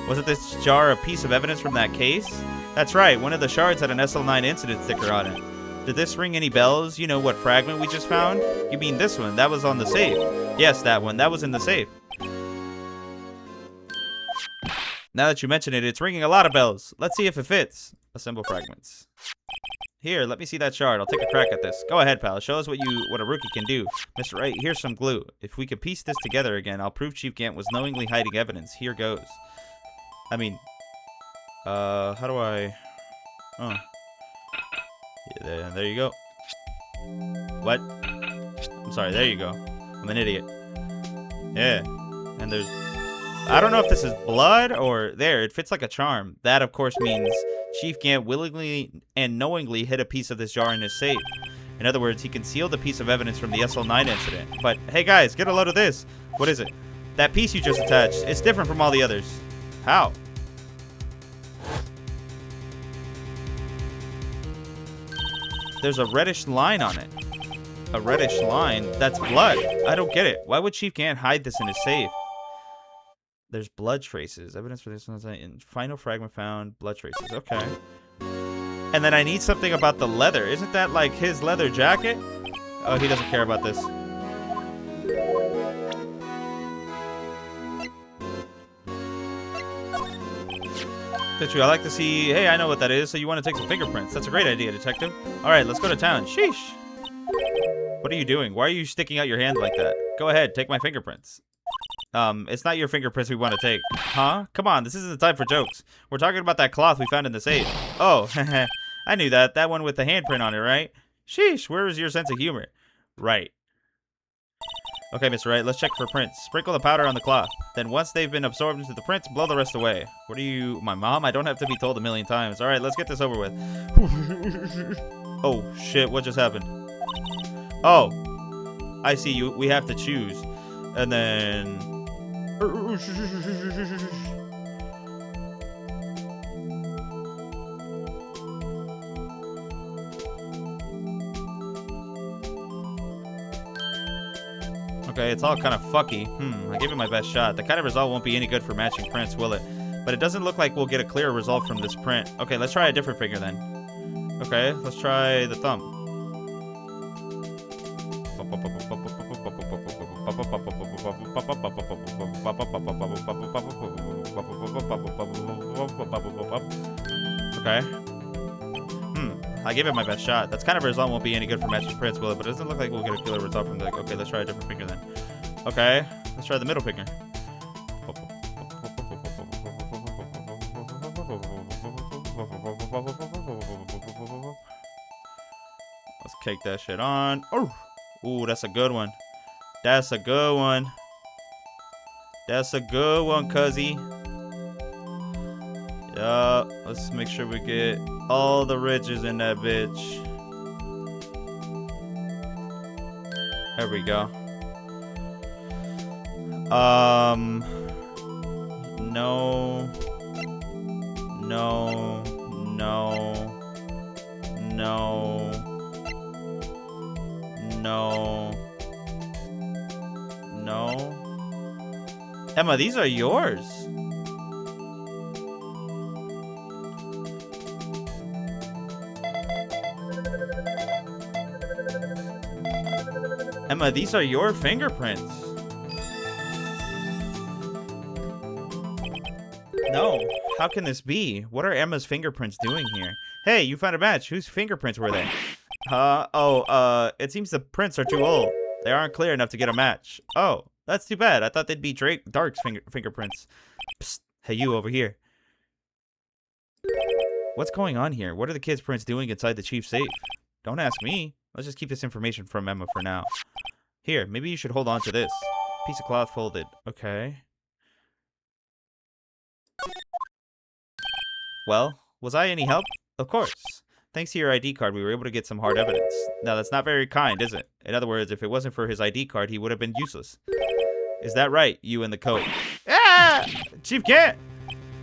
Wasn't this jar a piece of evidence from that case? That's right, one of the shards had an SL9 incident sticker on it. Did this ring any bells? You know what fragment we just found? You mean this one? That was on the safe. Yes, that one. That was in the safe. Now that you mention it, it's ringing a lot of bells. Let's see if it fits. Assemble fragments. Here, let me see that shard. I'll take a crack at this. Go ahead, pal. Show us what a rookie can do. Mr. Wright, here's some glue. If we could piece this together again, I'll prove Chief Gant was knowingly hiding evidence. Here goes. I mean, How do I... Oh. Yeah, there you go. What? I'm sorry, there you go. I'm an idiot. Yeah. And there's... I don't know if this is blood or... There, it fits like a charm. That, of course, means Chief Gant willingly and knowingly hid a piece of this jar in his safe. In other words, he concealed a piece of evidence from the SL9 incident. But, hey guys, get a load of this. What is it? That piece you just attached. It's different from all the others. How? There's a reddish line on it. A reddish line? That's blood. I don't get it. Why would Chief Gant hide this in his safe? There's blood traces. Evidence for this one's in final fragment found. Blood traces. Okay. And then I need something about the leather. Isn't that like his leather jacket? Oh, he doesn't care about this. I like to see... Hey, I know what that is, so you want to take some fingerprints. That's a great idea, detective. All right, let's go to town. Sheesh. What are you doing? Why are you sticking out your hand like that? Go ahead, take my fingerprints. It's not your fingerprints we want to take. Huh? Come on, this isn't the time for jokes. We're talking about that cloth we found in the safe. Oh, I knew that. That one with the handprint on it, right? Sheesh, where is your sense of humor? Right. Okay, Mr. Wright, let's check for prints. Sprinkle the powder on the cloth. Then once they've been absorbed into the prints, blow the rest away. What are you, my mom? I don't have to be told a million times. All right, let's get this over with. Oh, shit, what just happened? Oh, I see you. We have to choose. And then... Okay, it's all kind of fucky. I gave it my best shot. The kind of result won't be any good for matching prints, will it? But it doesn't look like we'll get a clear result from this print. Okay, let's try a different finger then. Okay, let's try the thumb. Okay. I gave it my best shot. That's kind of a result won't be any good for matching prints, will it? But it doesn't look like we'll get a killer result from the... Okay, let's try a different finger then. Okay, let's try the middle finger. Let's cake that shit on. Oh, ooh, that's a good one. That's a good one. That's a good one, cuzzy. Yeah, let's make sure we get all the ridges in that bitch. There we go. No. No. No. No. No. No. Emma, these are yours. Emma, these are your fingerprints. No, how can this be? What are Emma's fingerprints doing here? Hey, you found a match. Whose fingerprints were they? It seems the prints are too old. They aren't clear enough to get a match. Oh, that's too bad. I thought they'd be Dark's fingerprints. Psst, hey, you over here. What's going on here? What are the kids' prints doing inside the chief's safe? Don't ask me. Let's just keep this information from Emma for now. Here, maybe you should hold on to this. Piece of cloth folded. Okay. Well, was I any help? Of course. Thanks to your ID card, we were able to get some hard evidence. Now, that's not very kind, is it? In other words, if it wasn't for his ID card, he would have been useless. Is that right, you in the coat? Ah! Chief Gant!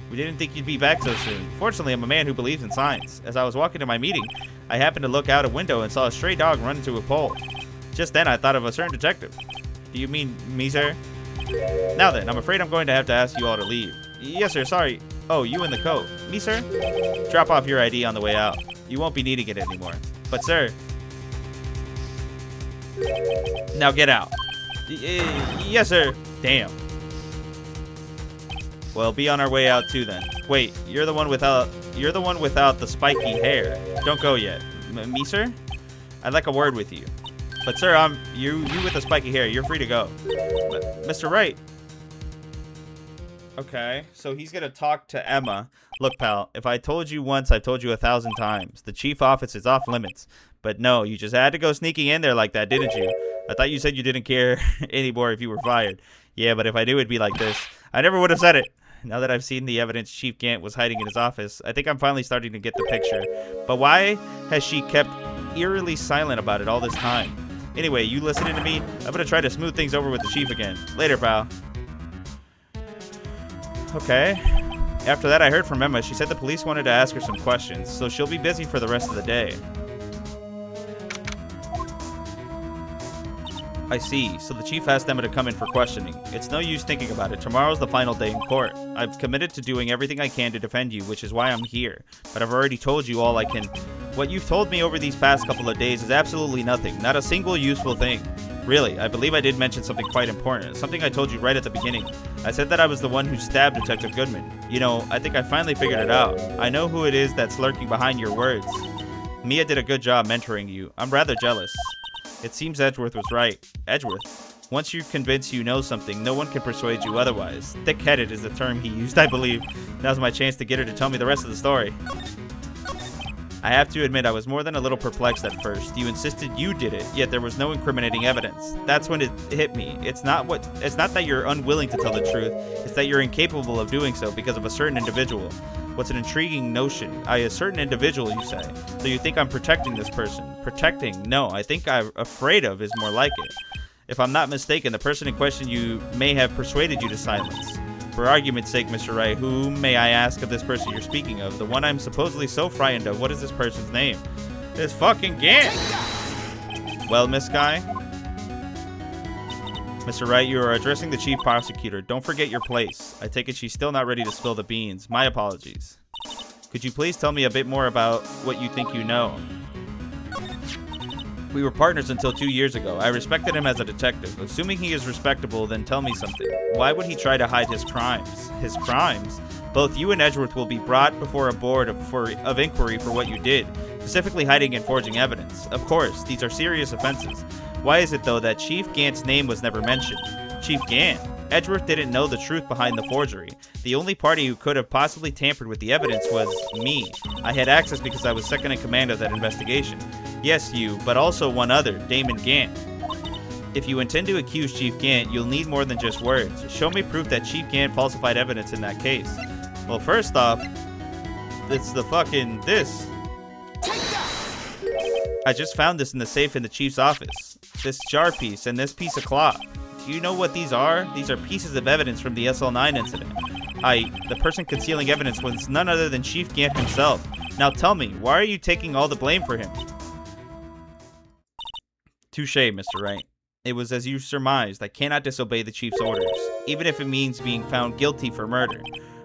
We didn't think you'd be back so soon. Fortunately, I'm a man who believes in science. As I was walking to my meeting, I happened to look out a window and saw a stray dog run into a pole. Just then, I thought of a certain detective. Do you mean me, sir? Now then, I'm afraid I'm going to have to ask you all to leave. Yes, sir, sorry. Oh, you in the coat. Me, sir? Drop off your ID on the way out. You won't be needing it anymore. But, sir... Now get out. Yes, sir. Damn. Well, be on our way out too then. Wait, you're the one without the spiky hair. Don't go yet. Me, sir? I'd like a word with you. But sir, you with the spiky hair. You're free to go. But, Mr. Wright. Okay, so he's gonna talk to Emma. Look, pal, if I told you once, I've told you 1,000 times. The chief office is off limits. But no, you just had to go sneaking in there like that, didn't you? I thought you said you didn't care anymore if you were fired. Yeah, but if I knew it'd be like this, I never would have said it. Now that I've seen the evidence Chief Gant was hiding in his office, I think I'm finally starting to get the picture. But why has she kept eerily silent about it all this time? Anyway, you listening to me? I'm gonna try to smooth things over with the chief again. Later, pal. Okay. After that, I heard from Emma. She said the police wanted to ask her some questions, so she'll be busy for the rest of the day. I see. So the chief asked Emma to come in for questioning. It's no use thinking about it. Tomorrow's the final day in court. I've committed to doing everything I can to defend you, which is why I'm here. But I've already told you all I can. What you've told me over these past couple of days is absolutely nothing. Not a single useful thing. Really, I believe I did mention something quite important. Something I told you right at the beginning. I said that I was the one who stabbed Detective Goodman. You know, I think I finally figured it out. I know who it is that's lurking behind your words. Mia did a good job mentoring you. I'm rather jealous. It seems Edgeworth was right. Edgeworth? Once you're convinced you know something, no one can persuade you otherwise. Thick-headed is the term he used, I believe. Now's my chance to get her to tell me the rest of the story. I have to admit I was more than a little perplexed at first. You insisted you did it, yet there was no incriminating evidence. That's when it hit me. It's not that you're unwilling to tell the truth, it's that you're incapable of doing so because of a certain individual. What's an intriguing notion? A certain individual, you say. So you think I'm protecting this person? Protecting? No, I think I'm afraid of is more like it. If I'm not mistaken, the person in question you may have persuaded you to silence. For argument's sake, Mr. Wright, who may I ask of this person you're speaking of? The one I'm supposedly so frightened of. What is this person's name? It's fucking Gant! Well, Miss Guy? Mr. Wright, you are addressing the chief prosecutor. Don't forget your place. I take it she's still not ready to spill the beans. My apologies. Could you please tell me a bit more about what you think you know? We were partners until 2 years ago. I respected him as a detective. Assuming he is respectable, then tell me something. Why would he try to hide his crimes? His crimes? Both you and Edgeworth will be brought before a board of inquiry for what you did, specifically hiding and forging evidence. Of course, these are serious offenses. Why is it, though, that Chief Gant's name was never mentioned? Chief Gant? Edgeworth didn't know the truth behind the forgery. The only party who could have possibly tampered with the evidence was me. I had access because I was second in command of that investigation. Yes, you, but also one other, Damon Gant. If you intend to accuse Chief Gant, you'll need more than just words. Show me proof that Chief Gant falsified evidence in that case. Well, first off, it's the fucking this. I just found this in the safe in the chief's office. This jar piece and this piece of cloth. Do you know what these are? These are pieces of evidence from the SL9 incident. The person concealing evidence was none other than Chief Gant himself. Now tell me, why are you taking all the blame for him? Touché, Mr. Wright. It was as you surmised. I cannot disobey the chief's orders, even if it means being found guilty for murder.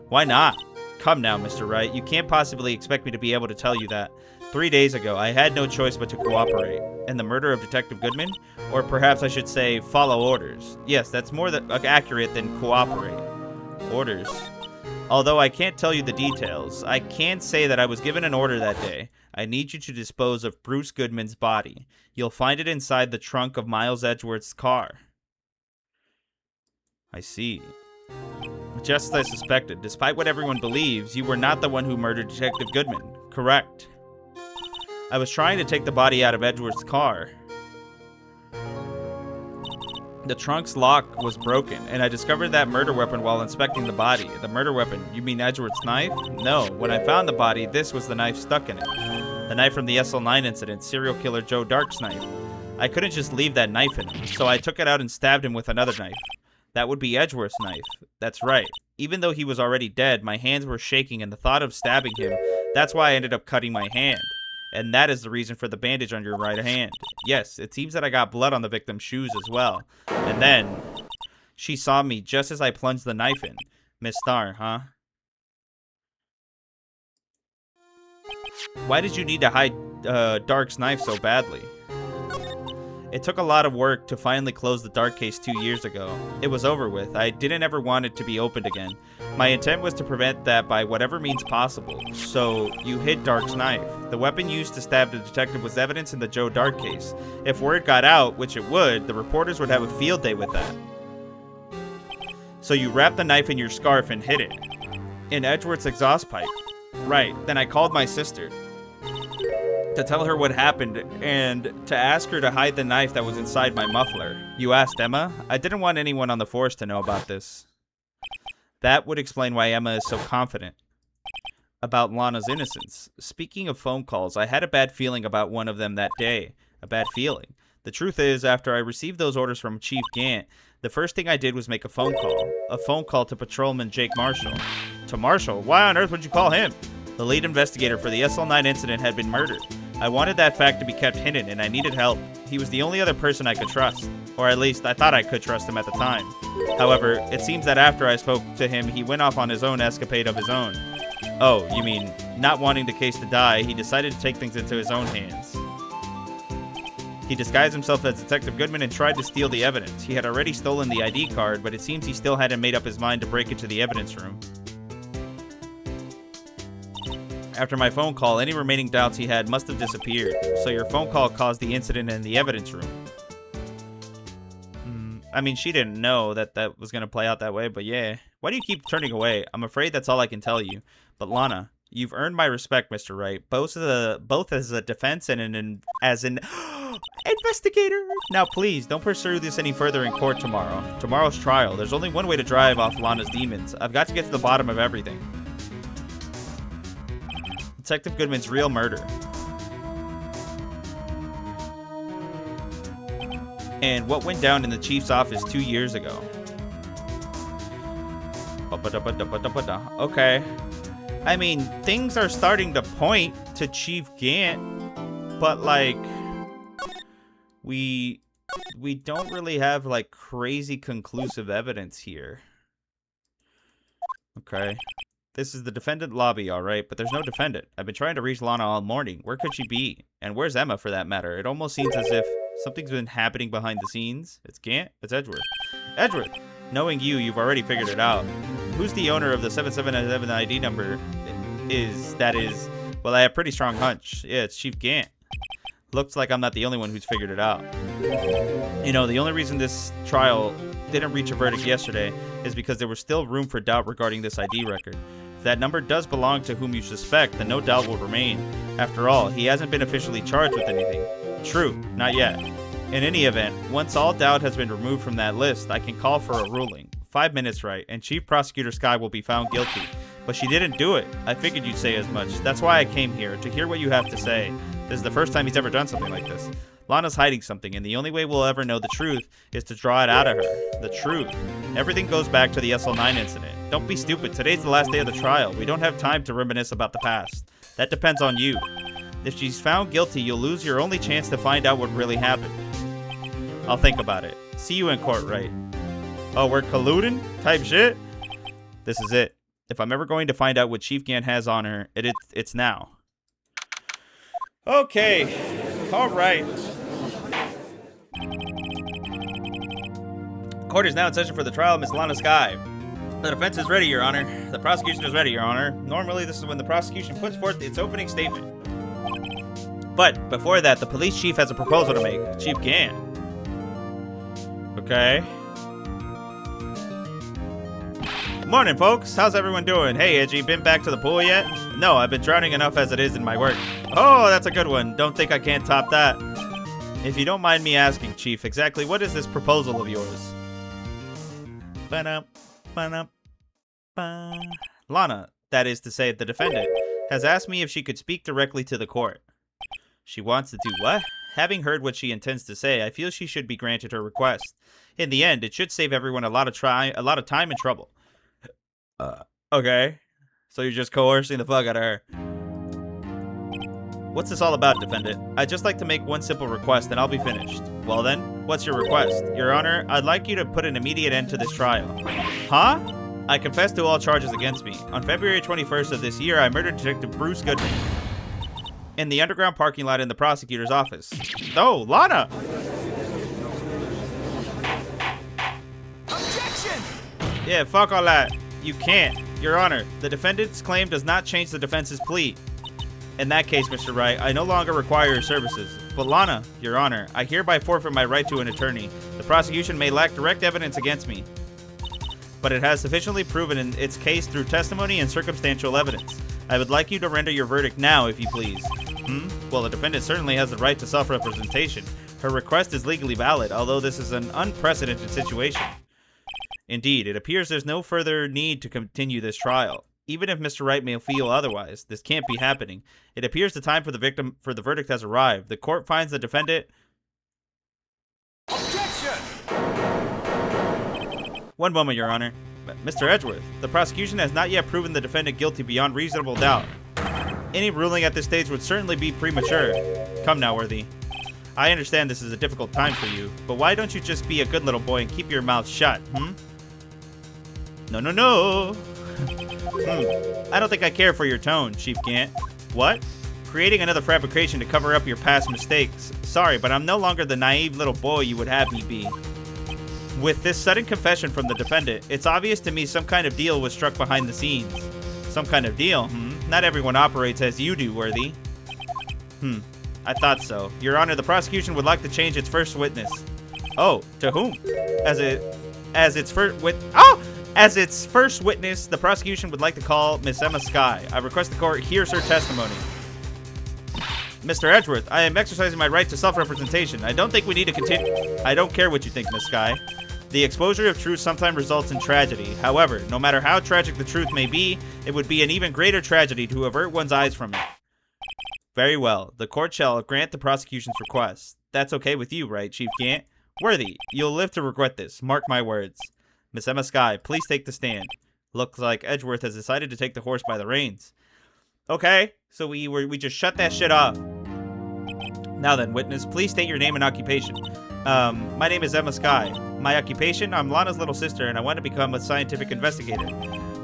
Why not? Come now, Mr. Wright. You can't possibly expect me to be able to tell you that. 3 days ago, I had no choice but to cooperate. And the murder of Detective Goodman? Or perhaps I should say, follow orders. Yes, that's more accurate than cooperate. Orders. Although I can't tell you the details, I can say that I was given an order that day. I need you to dispose of Bruce Goodman's body. You'll find it inside the trunk of Miles Edgeworth's car. I see. Just as I suspected, despite what everyone believes, you were not the one who murdered Detective Goodman. Correct. I was trying to take the body out of Edgeworth's car. The trunk's lock was broken, and I discovered that murder weapon while inspecting the body. The murder weapon? You mean Edgeworth's knife? No, when I found the body, this was the knife stuck in it. The knife from the SL9 incident, serial killer Joe Dark's knife. I couldn't just leave that knife in him, so I took it out and stabbed him with another knife. That would be Edgeworth's knife. That's right. Even though he was already dead, my hands were shaking and the thought of stabbing him, that's why I ended up cutting my hand. And that is the reason for the bandage on your right hand. Yes, it seems that I got blood on the victim's shoes as well. And then, she saw me just as I plunged the knife in. Miss Starr, huh? Why did you need to hide Dark's knife so badly? It took a lot of work to finally close the Dark case 2 years ago. It was over with. I didn't ever want it to be opened again. My intent was to prevent that by whatever means possible. So, you hid Dark's knife. The weapon used to stab the detective was evidence in the Joe Dark case. If word got out, which it would, the reporters would have a field day with that. So you wrapped the knife in your scarf and hid it. In Edgeworth's exhaust pipe. Right. Then I called my sister to tell her what happened and to ask her to hide the knife that was inside my muffler. You asked Emma? I didn't want anyone on the force to know about this. That would explain why Emma is so confident about Lana's innocence. Speaking of phone calls, I had a bad feeling about one of them that day. A bad feeling. The truth is, after I received those orders from Chief Gant, the first thing I did was make a phone call. A phone call to Patrolman Jake Marshall. To Marshall? Why on earth would you call him? The lead investigator for the SL9 incident had been murdered. I wanted that fact to be kept hidden, and I needed help. He was the only other person I could trust. Or at least, I thought I could trust him at the time. However, it seems that after I spoke to him, he went off on his own escapade of his own. Oh, you mean, not wanting the case to die, he decided to take things into his own hands. He disguised himself as Detective Goodman and tried to steal the evidence. He had already stolen the ID card, but it seems he still hadn't made up his mind to break into the evidence room. After my phone call, any remaining doubts he had must have disappeared. So your phone call caused the incident in the evidence room. I mean, she didn't know that that was going to play out that way, but yeah. Why do you keep turning away? I'm afraid that's all I can tell you. But Lana, you've earned my respect, Mr. Wright, both as a defense and as an investigator. Now, please, don't pursue this any further in court tomorrow. Tomorrow's trial. There's only one way to drive off Lana's demons. I've got to get to the bottom of everything. Detective Goodman's real murder. And what went down in the chief's office 2 years ago. Okay. I mean, things are starting to point to Chief Gant, but like we don't really have like crazy conclusive evidence here. Okay. This is the defendant lobby, all right, but there's no defendant. I've been trying to reach Lana all morning. Where could she be? And where's Emma, for that matter? It almost seems as if something's been happening behind the scenes. It's Gant? It's Edgeworth. Edgeworth! Knowing you, you've already figured it out. Who's the owner of the 777 ID number? Well, I have a pretty strong hunch. Yeah, it's Chief Gant. Looks like I'm not the only one who's figured it out. You know, the only reason this trial didn't reach a verdict yesterday is because there was still room for doubt regarding this ID record. If that number does belong to whom you suspect, then no doubt will remain. After all, he hasn't been officially charged with anything. True, not yet. In any event, once all doubt has been removed from that list, I can call for a ruling. 5 minutes, right, and Chief Prosecutor Skye will be found guilty. But she didn't do it. I figured you'd say as much. That's why I came here, to hear what you have to say. This is the first time he's ever done something like this. Lana's hiding something, and the only way we'll ever know the truth is to draw it out of her. The truth. Everything goes back to the SL9 incident. Don't be stupid. Today's the last day of the trial. We don't have time to reminisce about the past. That depends on you. If she's found guilty, you'll lose your only chance to find out what really happened. I'll think about it. See you in court, Wright. Oh, we're colluding? Type shit? This is it. If I'm ever going to find out what Chief Gant has on her, it's now. Okay. All right. Court is now in session for the trial of Miss Lana Skye. The defense is ready, Your Honor. The prosecution is ready, Your Honor. Normally, this is when the prosecution puts forth its opening statement. But before that, the police chief has a proposal to make. Chief Gant. Okay. Morning, folks. How's everyone doing? Hey, Edgy, been back to the pool yet? No, I've been drowning enough as it is in my work. Oh, that's a good one. Don't think I can't top that. If you don't mind me asking, Chief, exactly what is this proposal of yours? Lana, that is to say, the defendant, has asked me if she could speak directly to the court. She wants to do what? Having heard what she intends to say, I feel she should be granted her request. In the end, it should save everyone a lot of time and trouble. Okay. So you're just coercing the fuck out of her. What's this all about, defendant? I'd just like to make one simple request and I'll be finished. Well then, what's your request? Your Honor, I'd like you to put an immediate end to this trial. Huh? I confess to all charges against me. On February 21st of this year, I murdered Detective Bruce Goodman in the underground parking lot in the prosecutor's office. Oh, Lana! Objection! Yeah, fuck all that. You can't. Your Honor, the defendant's claim does not change the defense's plea. In that case, Mr. Wright, I no longer require your services. But Lana, Your Honor, I hereby forfeit my right to an attorney. The prosecution may lack direct evidence against me. but it has sufficiently proven in its case through testimony and circumstantial evidence. I would like you to render your verdict now, if you please. Well, the defendant certainly has the right to self-representation. Her request is legally valid, although this is an unprecedented situation. Indeed, it appears there's no further need to continue this trial. Even if Mr. Wright may feel otherwise, this can't be happening. It appears the time for the verdict has arrived. The court finds the defendant... Objection! One moment, Your Honor. Mr. Edgeworth, the prosecution has not yet proven the defendant guilty beyond reasonable doubt. Any ruling at this stage would certainly be premature. Come now, Worthy. I understand this is a difficult time for you, but why don't you just be a good little boy and keep your mouth shut, No. I don't think I care for your tone, Chief Gant. What? Creating another fabrication to cover up your past mistakes. Sorry, but I'm no longer the naive little boy you would have me be. With this sudden confession from the defendant, it's obvious to me some kind of deal was struck behind the scenes. Some kind of deal, Not everyone operates as you do, Worthy. I thought so. Your Honor, the prosecution would like to change its first witness. Oh, to whom? As its first witness, the prosecution would like to call Miss Emma Skye. I request the court hears her testimony. Mr. Edgeworth, I am exercising my right to self-representation. I don't think we need to continue. I don't care what you think, Miss Skye. The exposure of truth sometimes results in tragedy. However, no matter how tragic the truth may be, it would be an even greater tragedy to avert one's eyes from it. Very well. The court shall grant the prosecution's request. That's okay with you, right, Chief Gant? Worthy, you'll live to regret this. Mark my words. Miss Emma Skye, please take the stand. Looks like Edgeworth has decided to take the horse by the reins. Okay, so we just shut that shit off. Now then, witness, please state your name and occupation. My name is Emma Skye. My occupation, I'm Lana's little sister, and I want to become a scientific investigator.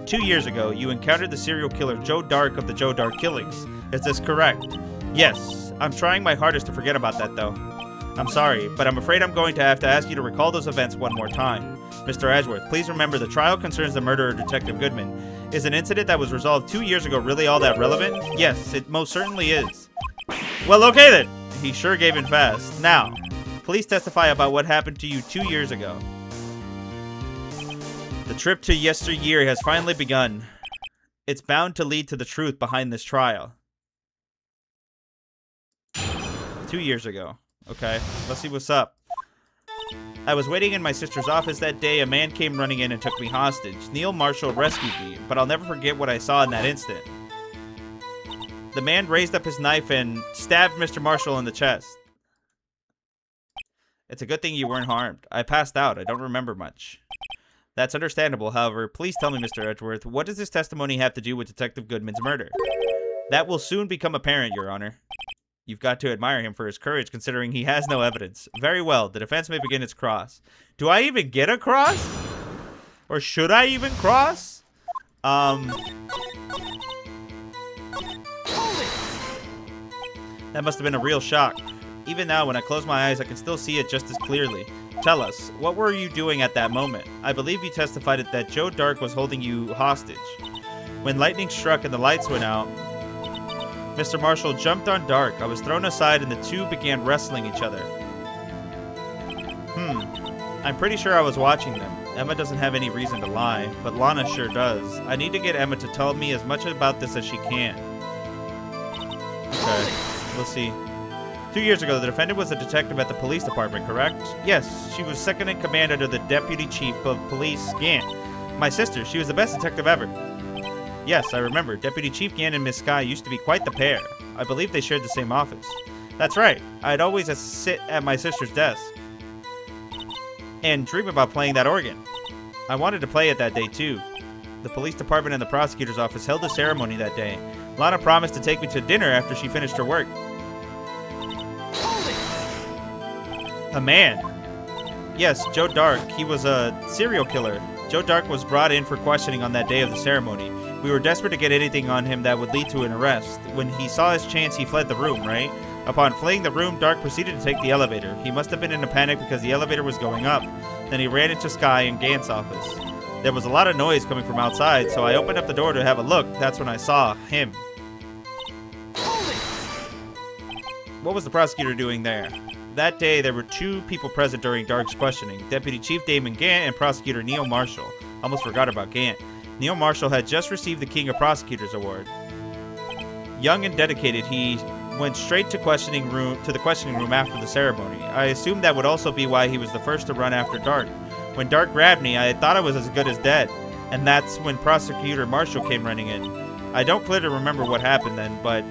2 years ago, you encountered the serial killer Joe Dark of the Joe Dark killings. Is this correct? Yes. I'm trying my hardest to forget about that, though. I'm sorry, but I'm afraid I'm going to have to ask you to recall those events one more time. Mr. Edgeworth, please remember the trial concerns the murderer Detective Goodman. Is an incident that was resolved 2 years ago really all that relevant? Yes, it most certainly is. Well, okay then. He sure gave in fast. Now, please testify about what happened to you 2 years ago. The trip to yesteryear has finally begun. It's bound to lead to the truth behind this trial. 2 years ago. Okay, let's see what's up. I was waiting in my sister's office that day. A man came running in and took me hostage. Neil Marshall rescued me, but I'll never forget what I saw in that instant. The man raised up his knife and stabbed Mr. Marshall in the chest. It's a good thing you weren't harmed. I passed out. I don't remember much. That's understandable, however. Please tell me, Mr. Edgeworth, what does this testimony have to do with Detective Goodman's murder? That will soon become apparent, Your Honor. You've got to admire him for his courage, considering he has no evidence. Very well, the defense may begin its cross. Do I even get a cross? Or should I even cross? That must have been a real shock. Even now, when I close my eyes, I can still see it just as clearly. Tell us, what were you doing at that moment? I believe you testified that Joe Dark was holding you hostage. When lightning struck and the lights went out, Mr. Marshall jumped on Dark. I was thrown aside and the two began wrestling each other. I'm pretty sure I was watching them. Emma doesn't have any reason to lie, but Lana sure does. I need to get Emma to tell me as much about this as she can. Okay, let's see. 2 years ago, the defendant was a detective at the police department, correct? Yes, she was second in command under the deputy chief of police, Gant. My sister, she was the best detective ever. Yes, I remember. Deputy Chief Gant and Miss Skye used to be quite the pair. I believe they shared the same office. That's right. I'd always sit at my sister's desk and dream about playing that organ. I wanted to play it that day, too. The police department and the prosecutor's office held a ceremony that day. Lana promised to take me to dinner after she finished her work. A man. Yes, Joe Dark. He was a serial killer. Joe Dark was brought in for questioning on that day of the ceremony. We were desperate to get anything on him that would lead to an arrest. When he saw his chance, he fled the room, right? Upon fleeing the room, Dark proceeded to take the elevator. He must have been in a panic because the elevator was going up. Then he ran into Skye and Gant's office. There was a lot of noise coming from outside, so I opened up the door to have a look. That's when I saw him. What was the prosecutor doing there? That day, there were two people present during Dark's questioning, Deputy Chief Damon Gant and Prosecutor Neil Marshall. Almost forgot about Gant. Neil Marshall had just received the King of Prosecutors Award. Young and dedicated, he went straight to the questioning room after the ceremony. I assumed that would also be why he was the first to run after Dart. When Dart grabbed me, I thought I was as good as dead, and that's when Prosecutor Marshall came running in. I don't clearly remember what happened then, but...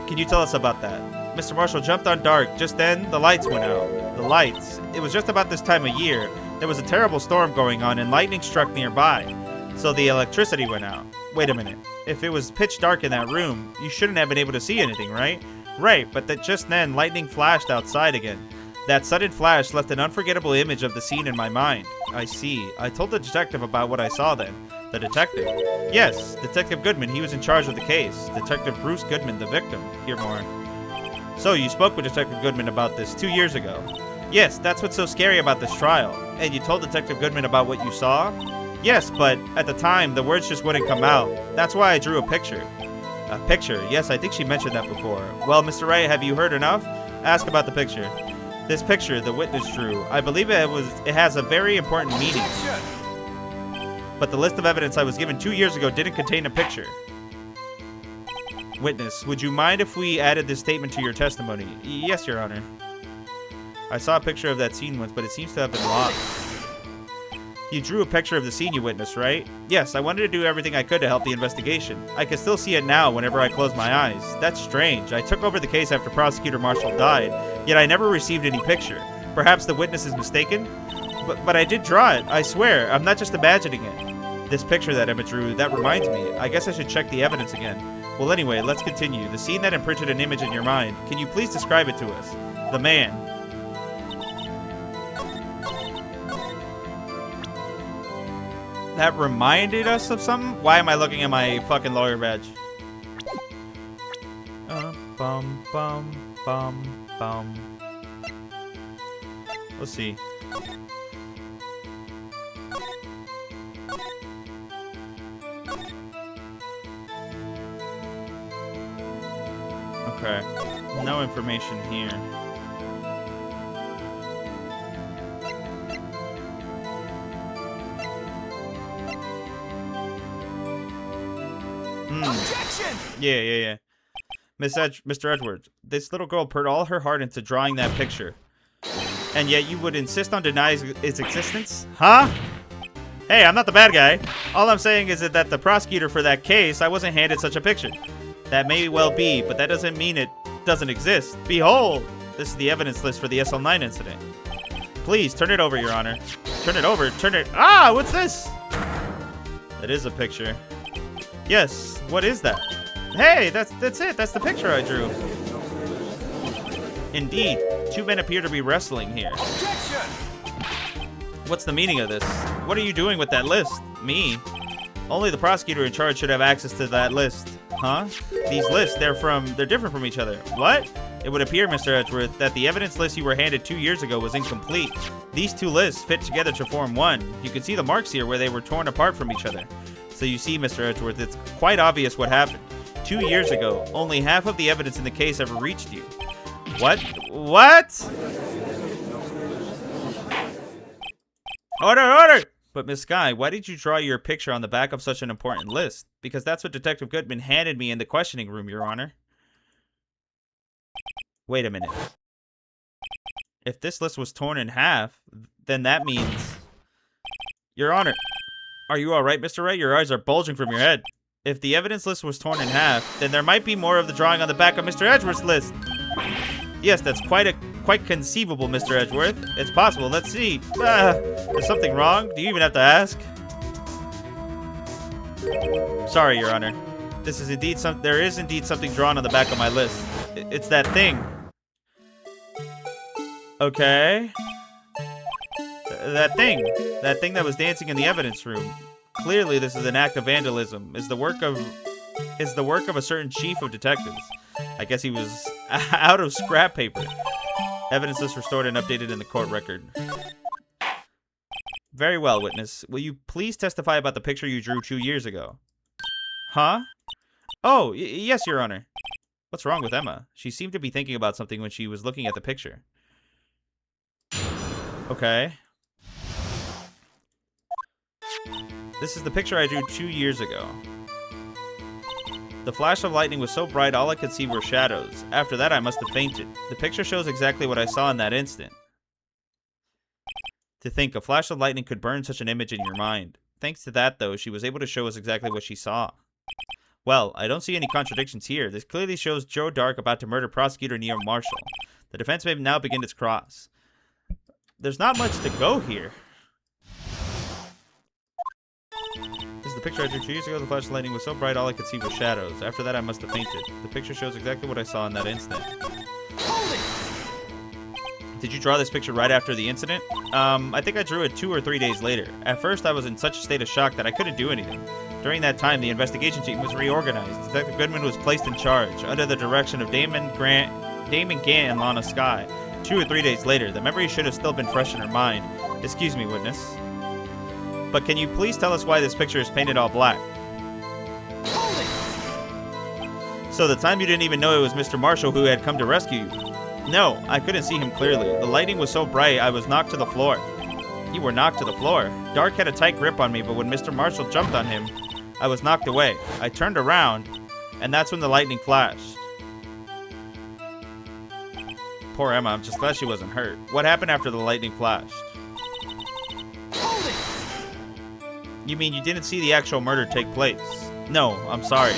Can you tell us about that? Mr. Marshall jumped on Dart. Just then, the lights went out. The lights. It was just about this time of year. There was a terrible storm going on, and lightning struck nearby. So the electricity went out. Wait a minute. If it was pitch dark in that room, you shouldn't have been able to see anything, right? Right, but that just then, lightning flashed outside again. That sudden flash left an unforgettable image of the scene in my mind. I see. I told the detective about what I saw then. The detective? Yes, Detective Goodman. He was in charge of the case. Detective Bruce Goodman, the victim. Hear more. So, you spoke with Detective Goodman about this 2 years ago? Yes, that's what's so scary about this trial. And you told Detective Goodman about what you saw? Yes, but at the time, the words just wouldn't come out. That's why I drew a picture. A picture? Yes, I think she mentioned that before. Well, Mr. Wright, have you heard enough? Ask about the picture. This picture, the witness drew, I believe it has a very important meaning. But the list of evidence I was given 2 years ago didn't contain a picture. Witness, would you mind if we added this statement to your testimony? Yes, Your Honor. I saw a picture of that scene once, but it seems to have been lost. You drew a picture of the scene you witnessed, right? Yes, I wanted to do everything I could to help the investigation. I can still see it now whenever I close my eyes. That's strange. I took over the case after Prosecutor Marshall died, yet I never received any picture. Perhaps the witness is mistaken? But I did draw it, I swear. I'm not just imagining it. This picture that Emma drew, that reminds me. I guess I should check the evidence again. Well, anyway, let's continue. The scene that imprinted an image in your mind. Can you please describe it to us? The man. That reminded us of something? Why am I looking at my fucking lawyer badge? Bum, bum, bum, bum. Let's see. Okay. No information here. Objection! Yeah. Mr. Edwards, this little girl put all her heart into drawing that picture. And yet you would insist on denying its existence? Huh? Hey, I'm not the bad guy. All I'm saying is that the prosecutor for that case, I wasn't handed such a picture. That may well be, but that doesn't mean it doesn't exist. Behold! This is the evidence list for the SL9 incident. Please, turn it over, Your Honor. Turn it over. Turn it... Ah! What's this? That is a picture. Yes, what is that? Hey, that's it. That's the picture I drew. Indeed, two men appear to be wrestling here. Objection! What's the meaning of this? What are you doing with that list? Me? Only the prosecutor in charge should have access to that list. Huh? These lists, they're different from each other. What? It would appear, Mr. Edgeworth, that the evidence list you were handed 2 years ago was incomplete. These two lists fit together to form one. You can see the marks here where they were torn apart from each other. So you see, Mr. Edgeworth, it's quite obvious what happened. 2 years ago, only half of the evidence in the case ever reached you. What? What? Order! But Miss Skye, why did you draw your picture on the back of such an important list? Because that's what Detective Goodman handed me in the questioning room, Your Honor. Wait a minute. If this list was torn in half, then that means... Your Honor, are you alright, Mr. Wright? Your eyes are bulging from your head. If the evidence list was torn in half, then there might be more of the drawing on the back of Mr. Edgeworth's list. Yes, that's quite conceivable, Mr. Edgeworth. It's possible. Let's see. Is something wrong? Do you even have to ask? Sorry, Your Honor. There is indeed something drawn on the back of my list. It's that thing. Okay. That thing that was dancing in the evidence room. Clearly, this is an act of vandalism. Is the work of a certain chief of detectives. I guess he was out of scrap paper. Evidence is restored and updated in the court record. Very well, witness. Will you please testify about the picture you drew 2 years ago? Huh? Oh, yes, Your Honor. What's wrong with Emma? She seemed to be thinking about something when she was looking at the picture. Okay. This is the picture I drew 2 years ago. The flash of lightning was so bright all I could see were shadows. After that, I must have fainted. The picture shows exactly what I saw in that instant. To think, a flash of lightning could burn such an image in your mind. Thanks to that, though, she was able to show us exactly what she saw. Well, I don't see any contradictions here. This clearly shows Joe Dark about to murder Prosecutor Neil Marshall. The defense may now begin its cross. There's not much to go here. This is the picture I drew 2 years ago. The flash of lightning was so bright all I could see was shadows. After that, I must have fainted. The picture shows exactly what I saw in that instant. Did you draw this picture right after the incident? I think I drew it 2 or 3 days later. At first, I was in such a state of shock that I couldn't do anything. During that time, the investigation team was reorganized. Detective Goodman was placed in charge, under the direction of Damon Gant and Lana Skye. 2 or 3 days later, the memory should have still been fresh in her mind. Excuse me, witness. But can you please tell us why this picture is painted all black? So the time you didn't even know it was Mr. Marshall who had come to rescue you? No, I couldn't see him clearly. The lighting was so bright, I was knocked to the floor. You were knocked to the floor. Dark had a tight grip on me, but when Mr. Marshall jumped on him, I was knocked away. I turned around, and that's when the lightning flashed. Poor Emma, I'm just glad she wasn't hurt. What happened after the lightning flashed? You mean you didn't see the actual murder take place? No, I'm sorry.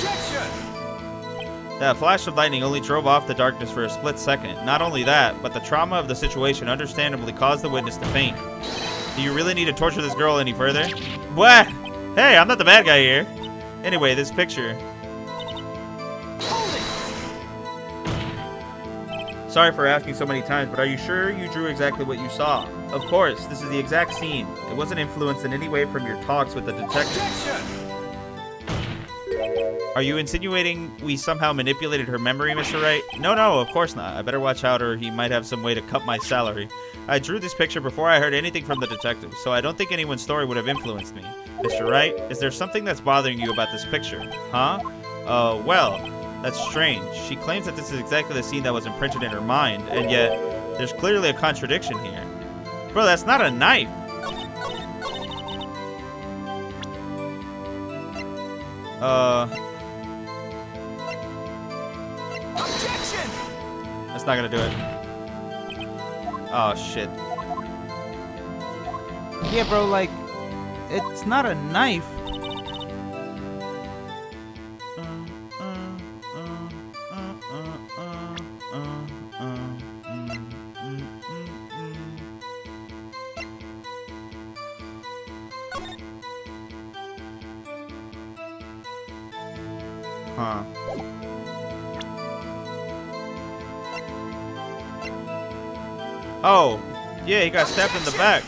That flash of lightning only drove off the darkness for a split second. Not only that, but the trauma of the situation understandably caused the witness to faint. Do you really need to torture this girl any further? What? Hey, I'm not the bad guy here. Anyway, this picture. Sorry for asking so many times, but are you sure you drew exactly what you saw? Of course, this is the exact scene. It wasn't influenced in any way from your talks with the detective. Are you insinuating we somehow manipulated her memory, Mr. Wright? No, of course not. I better watch out or he might have some way to cut my salary. I drew this picture before I heard anything from the detective, so I don't think anyone's story would have influenced me. Mr. Wright, is there something that's bothering you about this picture? Huh? Well, that's strange. She claims that this is exactly the scene that was imprinted in her mind, and yet there's clearly a contradiction here. Bro, that's not a knife. Objection! That's not gonna do it. Oh, shit. Yeah, bro, like, it's not a knife. Huh. Oh, yeah, he got stabbed in the back.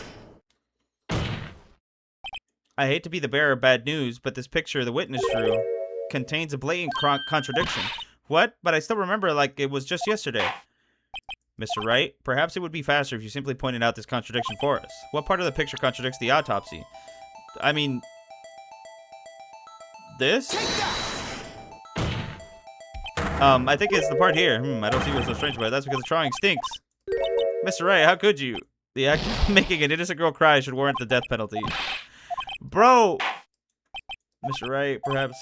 I hate to be the bearer of bad news, but this picture the witness drew contains a blatant contradiction. What? But I still remember like it was just yesterday. Mr. Wright, perhaps it would be faster if you simply pointed out this contradiction for us. What part of the picture contradicts the autopsy? I mean, this? I think it's the part here. I don't see what's so strange about it. That's because the drawing stinks. Mr. Wright, how could you? The act of making an innocent girl cry should warrant the death penalty. Bro! Mr. Wright, perhaps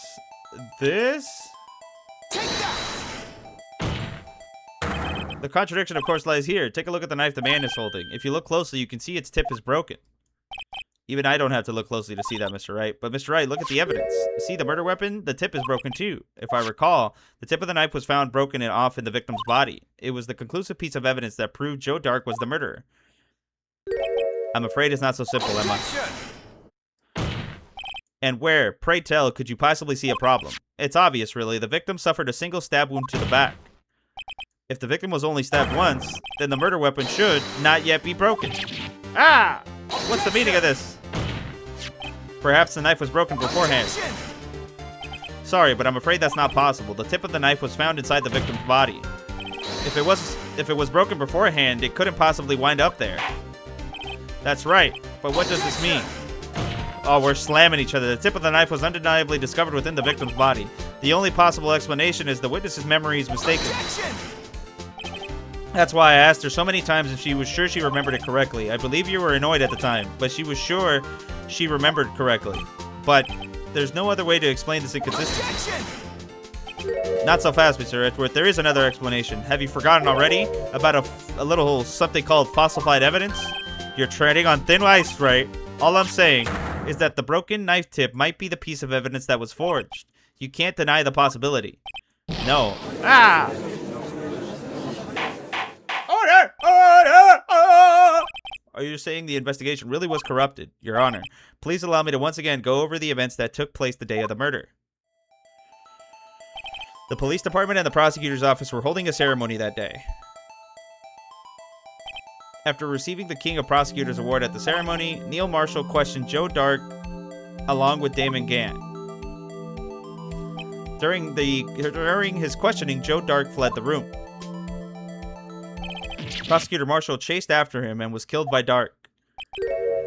this? The contradiction, of course, lies here. Take a look at the knife the man is holding. If you look closely, you can see its tip is broken. Even I don't have to look closely to see that, Mr. Wright. But, Mr. Wright, look at the evidence. See the murder weapon? The tip is broken, too. If I recall, the tip of the knife was found broken and off in the victim's body. It was the conclusive piece of evidence that proved Joe Dark was the murderer. I'm afraid it's not so simple, Emma. And where, pray tell, could you possibly see a problem? It's obvious, really. The victim suffered a single stab wound to the back. If the victim was only stabbed once, then the murder weapon should not yet be broken. Ah! What's the meaning of this? Perhaps the knife was broken beforehand. Sorry, but I'm afraid that's not possible. The tip of the knife was found inside the victim's body. If it was broken beforehand, it couldn't possibly wind up there. That's right. But what does this mean? Oh, we're slamming each other. The tip of the knife was undeniably discovered within the victim's body. The only possible explanation is the witness's memory is mistaken. That's why I asked her so many times if she was sure she remembered it correctly. I believe you were annoyed at the time, but she was sure she remembered correctly. but there's no other way to explain this inconsistency. Not so fast, Mr. Edgeworth. There is another explanation. Have you forgotten already about a little something called falsified evidence? You're treading on thin ice, right? All I'm saying is that the broken knife tip might be the piece of evidence that was forged. You can't deny the possibility. No. Ah! Order! Order! Oh! Are you saying the investigation really was corrupted, Your Honor? Please allow me to once again go over the events that took place the day of the murder. The police department and the prosecutor's office were holding a ceremony that day. After receiving the King of Prosecutors Award at the ceremony, Neil Marshall questioned Joe Dark along with Damon Gann. During his questioning, Joe Dark fled the room. Prosecutor Marshall chased after him and was killed by Dark.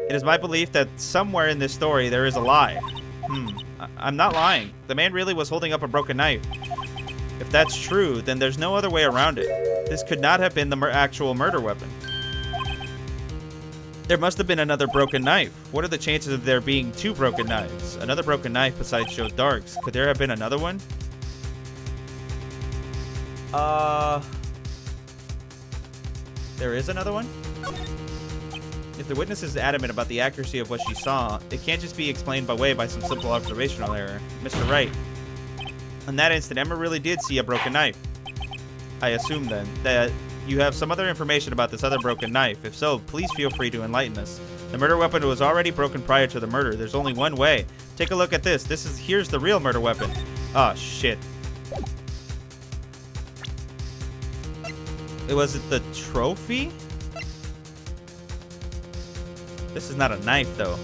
It is my belief that somewhere in this story there is a lie. I'm not lying. The man really was holding up a broken knife. If that's true, then there's no other way around it. This could not have been the actual murder weapon. There must have been another broken knife. What are the chances of there being two broken knives? Another broken knife besides Joe Dark's. Could there have been another one? There is another one? If the witness is adamant about the accuracy of what she saw, it can't just be explained by some simple observational error. Mr. Wright, in that instant, Emma really did see a broken knife. I assume, then, that you have some other information about this other broken knife. If so, please feel free to enlighten us. The murder weapon was already broken prior to the murder. There's only one way. Take a look at this. Here's the real murder weapon. Oh, shit. Was it the trophy? This is not a knife, though.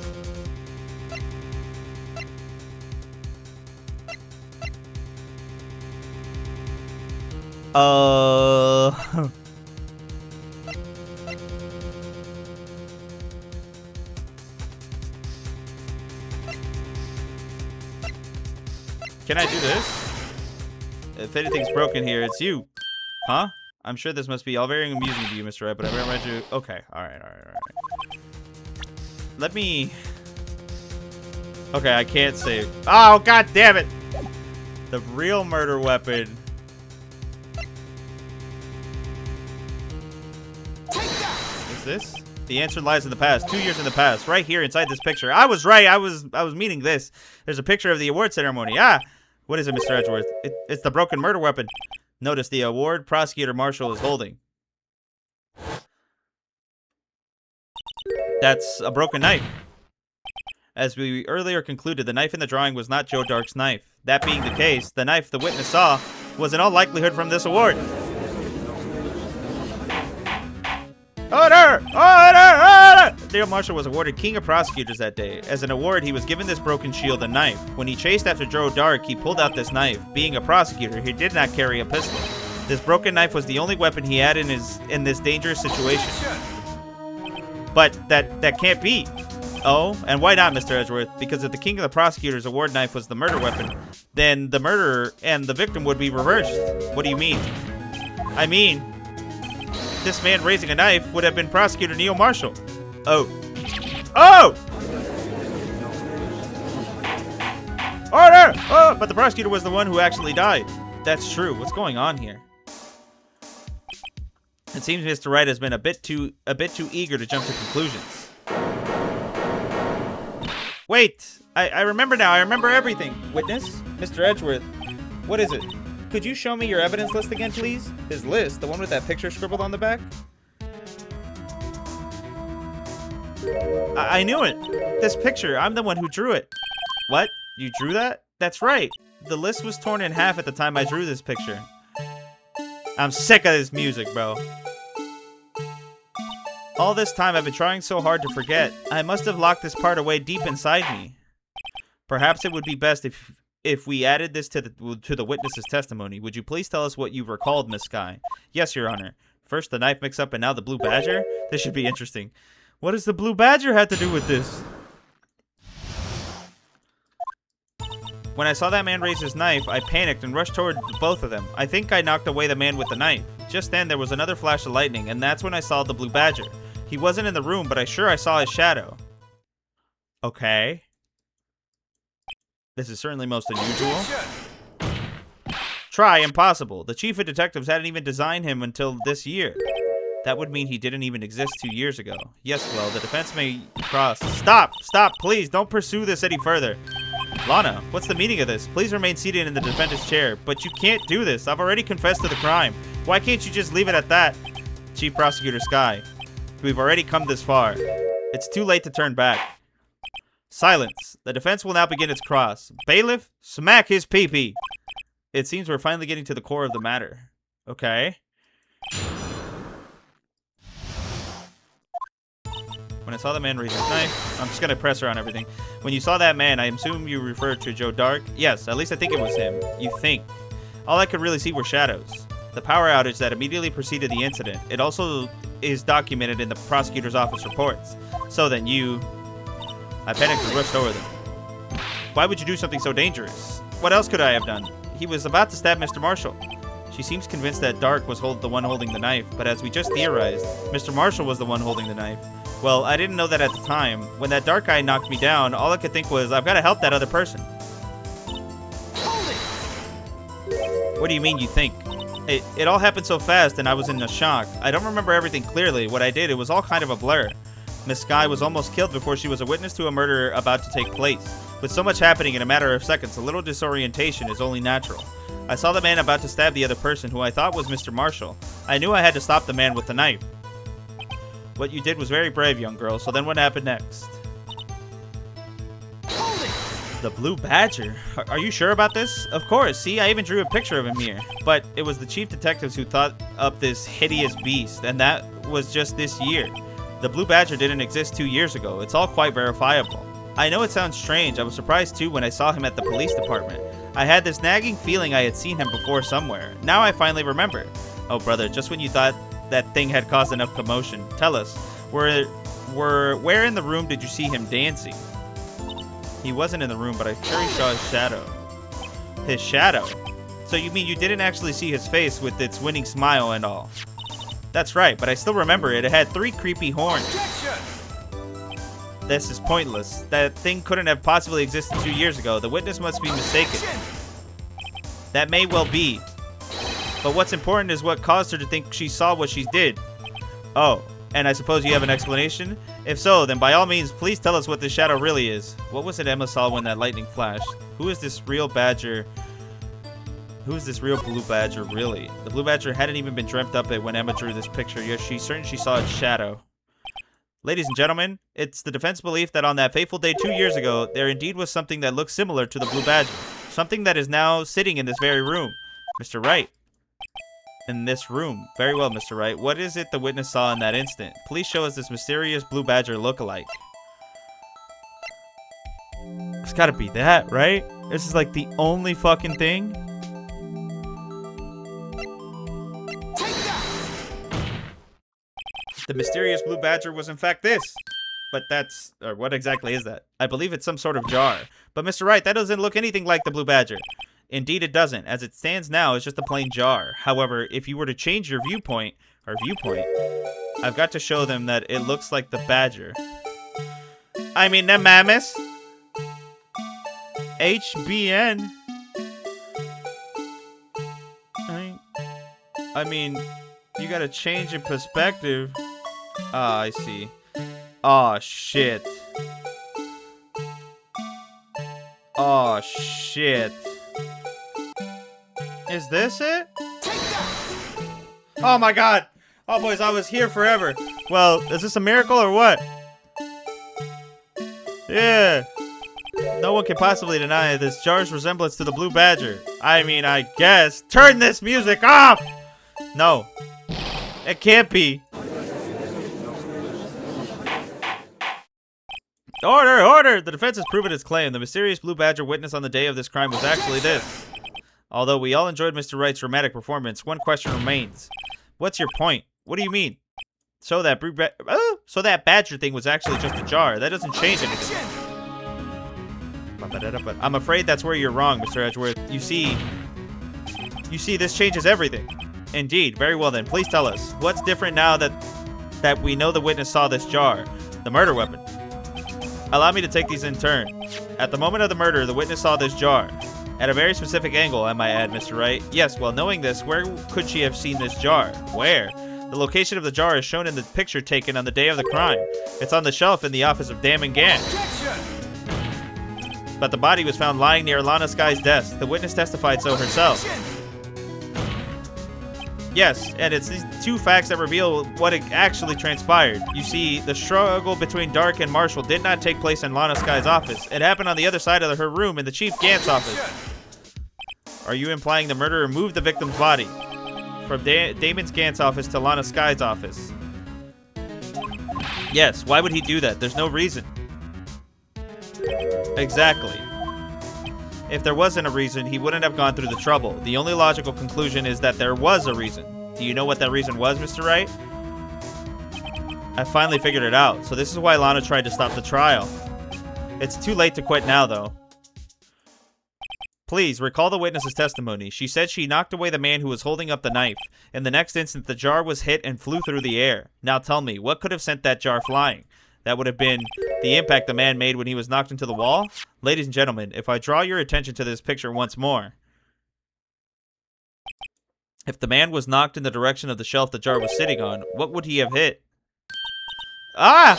Can I do this? If anything's broken here, it's you. Huh? I'm sure this must be all very amusing to you, Mr. Wright, but I recommend you... Okay, alright. Let me... Okay, I can't save. Oh, god damn it! The real murder weapon... Is this? The answer lies in the past. 2 years in the past. Right here inside this picture. I was right. I was meaning this. There's a picture of the award ceremony. Ah! What is it, Mr. Edgeworth? It's the broken murder weapon. Notice the award Prosecutor Marshall is holding. That's a broken knife. As we earlier concluded, the knife in the drawing was not Joe Dark's knife. That being the case, the knife the witness saw was in all likelihood from this award. Order! Order! Order! Neil Marshall was awarded King of Prosecutors that day. As an award, he was given this broken shield and knife. When he chased after Joe Dark, he pulled out this knife. Being a prosecutor, he did not carry a pistol. This broken knife was the only weapon he had in this dangerous situation. But that can't be. Oh, and why not, Mr. Edgeworth? Because if the King of the Prosecutors award knife was the murder weapon, then the murderer and the victim would be reversed. What do you mean? I mean, this man raising a knife would have been Prosecutor Neil Marshall. Oh. Oh! Order! Oh, but the prosecutor was the one who actually died. That's true. What's going on here? It seems Mr. Wright has been a bit too eager to jump to conclusions. Wait! I remember now. I remember everything. Witness? Mr. Edgeworth. What is it? Could you show me your evidence list again, please? His list? The one with that picture scribbled on the back? I knew it. This picture. I'm the one who drew it. What? You drew that? That's right. The list was torn in half at the time I drew this picture. I'm sick of this music, bro. All this time I've been trying so hard to forget. I must have locked this part away deep inside me. Perhaps it would be best if we added this to the witness's testimony. Would you please tell us what you recalled, Miss Skye? Yes, Your Honor. First the knife mix-up and now the blue badger? This should be interesting. What does the blue badger have to do with this? When I saw that man raise his knife, I panicked and rushed toward both of them. I think I knocked away the man with the knife. Just then, there was another flash of lightning, and that's when I saw the blue badger. He wasn't in the room, but I saw his shadow. Okay. This is certainly most unusual. Try impossible. The chief of detectives hadn't even designed him until this year. That would mean he didn't even exist 2 years ago. Yes, well, the defense may cross. Stop! Stop, please! Don't pursue this any further. Lana, what's the meaning of this? Please remain seated in the defendant's chair. But you can't do this. I've already confessed to the crime. Why can't you just leave it at that? Chief Prosecutor Sky, we've already come this far. It's too late to turn back. Silence. The defense will now begin its cross. Bailiff, smack his pee-pee. It seems we're finally getting to the core of the matter. Okay. When I saw the man raise his knife, I'm just gonna press her on everything. When you saw that man, I assume you referred to Joe Dark? Yes, at least I think it was him. You think. All I could really see were shadows. The power outage that immediately preceded the incident. It also is documented in the prosecutor's office reports. So then I panicked and rushed over them. Why would you do something so dangerous? What else could I have done? He was about to stab Mr. Marshall. She seems convinced that Dark was the one holding the knife, but as we just theorized, Mr. Marshall was the one holding the knife. Well, I didn't know that at the time. When that dark guy knocked me down, all I could think was, I've got to help that other person. What do you mean you think? It all happened so fast and I was in a shock. I don't remember everything clearly. What I did, it was all kind of a blur. Miss Sky was almost killed before she was a witness to a murder about to take place. With so much happening in a matter of seconds, a little disorientation is only natural. I saw the man about to stab the other person, who I thought was Mr. Marshall. I knew I had to stop the man with the knife. What you did was very brave, young girl, so then what happened next? The Blue Badger? Are you sure about this? Of course, see, I even drew a picture of him here. But it was the chief detectives who thought up this hideous beast, and that was just this year. The Blue Badger didn't exist 2 years ago. It's all quite verifiable. I know it sounds strange. I was surprised too when I saw him at the police department. I had this nagging feeling I had seen him before somewhere. Now I finally remember. Oh brother, just when you thought that thing had caused enough commotion. Tell us, where in the room did you see him dancing? He wasn't in the room, but I'm sure he saw his shadow. His shadow? So you mean you didn't actually see his face with its winning smile and all? That's right, but I still remember it. It had 3 creepy horns. Objection! This is pointless. That thing couldn't have possibly existed 2 years ago. The witness must be mistaken. That may well be. But what's important is what caused her to think she saw what she did. Oh, and I suppose you have an explanation? If so, then by all means, please tell us what this shadow really is. What was it Emma saw when that lightning flashed? Who is this real badger? Who is this real blue badger, really? The blue badger hadn't even been dreamt up when Emma drew this picture, yet she certainly saw its shadow. Ladies and gentlemen, it's the defense belief that on that fateful day 2 years ago, there indeed was something that looked similar to the blue badger. Something that is now sitting in this very room. Mr. Wright. In this room. Very well, Mr. Wright. What is it the witness saw in that instant? Please show us this mysterious blue badger look-alike. It's gotta be that, right? This is like the only fucking thing? The mysterious blue badger was in fact this. But that's... or what exactly is that? I believe it's some sort of jar. But Mr. Wright, that doesn't look anything like the blue badger. Indeed it doesn't. As it stands now, it's just a plain jar. However, if you were to change your viewpoint, I've got to show them that it looks like the badger. I mean, the mammoth. HBN. I mean, you gotta change in perspective. Ah, I see. Oh shit. Oh shit. Is this it? Oh my god. Oh boys, I was here forever. Well, is this a miracle or what? Yeah. No one can possibly deny this jar's resemblance to the blue badger. I mean, I guess. Turn this music off! No. It can't be. Order! Order! The defense has proven its claim. The mysterious blue badger witness on the day of this crime was actually this. Although we all enjoyed Mr. Wright's dramatic performance, one question remains. What's your point? What do you mean? So that badger thing was actually just a jar. That doesn't change anything. I'm afraid that's where you're wrong, Mr. Edgeworth. You see, this changes everything. Indeed. Very well then. Please tell us. What's different now that we know the witness saw this jar? The murder weapon. Allow me to take these in turn. At the moment of the murder, the witness saw this jar. At a very specific angle, I might add, Mr. Wright. Yes, well, knowing this, where could she have seen this jar? Where? The location of the jar is shown in the picture taken on the day of the crime. It's on the shelf in the office of Dam and Gant. But the body was found lying near Lana Sky's desk. The witness testified so herself. Yes, and it's these two facts that reveal what actually transpired. You see, the struggle between Dark and Marshall did not take place in Lana Sky's office. It happened on the other side of her room in the Chief Gant's office. Are you implying the murderer moved the victim's body from Damon Gant's office to Lana Sky's office? Yes, why would he do that? There's no reason. Exactly. If there wasn't a reason, he wouldn't have gone through the trouble. The only logical conclusion is that there was a reason. Do you know what that reason was, Mr. Wright? I finally figured it out. So this is why Lana tried to stop the trial. It's too late to quit now, though. Please, recall the witness's testimony. She said she knocked away the man who was holding up the knife. In the next instant, the jar was hit and flew through the air. Now tell me, what could have sent that jar flying? That would have been the impact the man made when he was knocked into the wall? Ladies and gentlemen, if I draw your attention to this picture once more. If the man was knocked in the direction of the shelf the jar was sitting on, what would he have hit? Ah!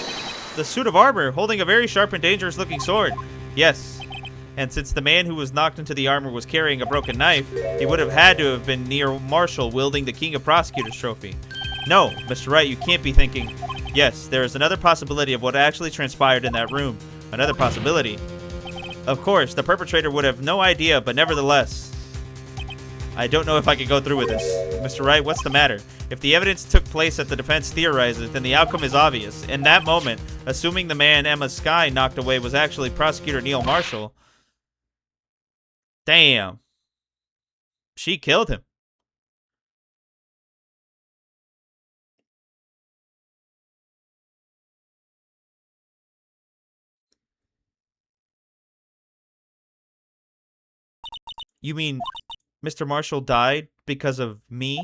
The suit of armor, holding a very sharp and dangerous looking sword. Yes. And since the man who was knocked into the armor was carrying a broken knife, he would have had to have been near Marshall wielding the King of Prosecutors trophy. No, Mr. Wright, you can't be thinking... Yes, there is another possibility of what actually transpired in that room. Another possibility. Of course, the perpetrator would have no idea, but nevertheless... I don't know if I can go through with this. Mr. Wright, what's the matter? If the evidence took place that the defense theorizes, then the outcome is obvious. In that moment, assuming the man Emma Sky knocked away was actually Prosecutor Neil Marshall... Damn. She killed him. You mean Mr. Marshall died because of me?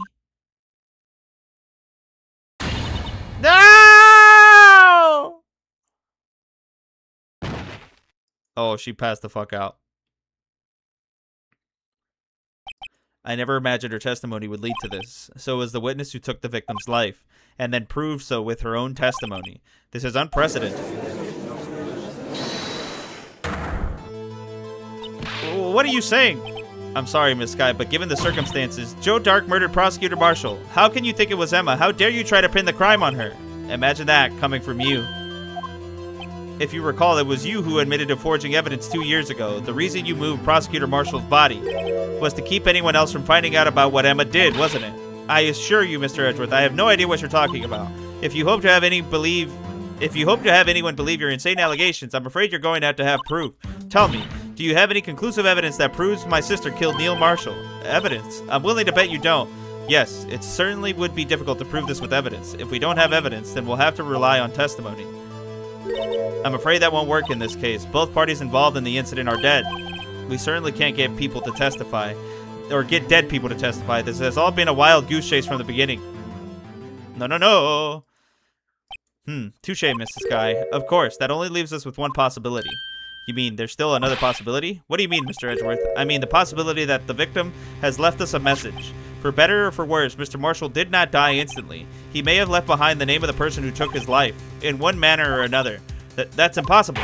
No! Oh, she passed the fuck out. I never imagined her testimony would lead to this. So was the witness who took the victim's life, and then proved so with her own testimony. This is unprecedented. What are you saying? I'm sorry, Miss Sky, but given the circumstances, Joe Dark murdered Prosecutor Marshall. How can you think it was Emma? How dare you try to pin the crime on her? Imagine that coming from you. If you recall, it was you who admitted to forging evidence 2 years ago. The reason you moved Prosecutor Marshall's body was to keep anyone else from finding out about what Emma did, wasn't it? I assure you, Mr. Edgeworth, I have no idea what you're talking about. If you hope to have anyone believe your insane allegations, I'm afraid you're going to have proof. Tell me, do you have any conclusive evidence that proves my sister killed Neil Marshall? Evidence? I'm willing to bet you don't. Yes, it certainly would be difficult to prove this with evidence. If we don't have evidence, then we'll have to rely on testimony. I'm afraid that won't work in this case. Both parties involved in the incident are dead. We certainly can't get people to testify, or get dead people to testify. This has all been a wild goose chase from the beginning. No. Touche, Mrs. Sky. Of course, that only leaves us with one possibility. You mean there's still another possibility? What do you mean, Mr. Edgeworth? I mean the possibility that the victim has left us a message. For better or for worse, Mr. Marshall did not die instantly. He may have left behind the name of the person who took his life, in one manner or another. That's impossible.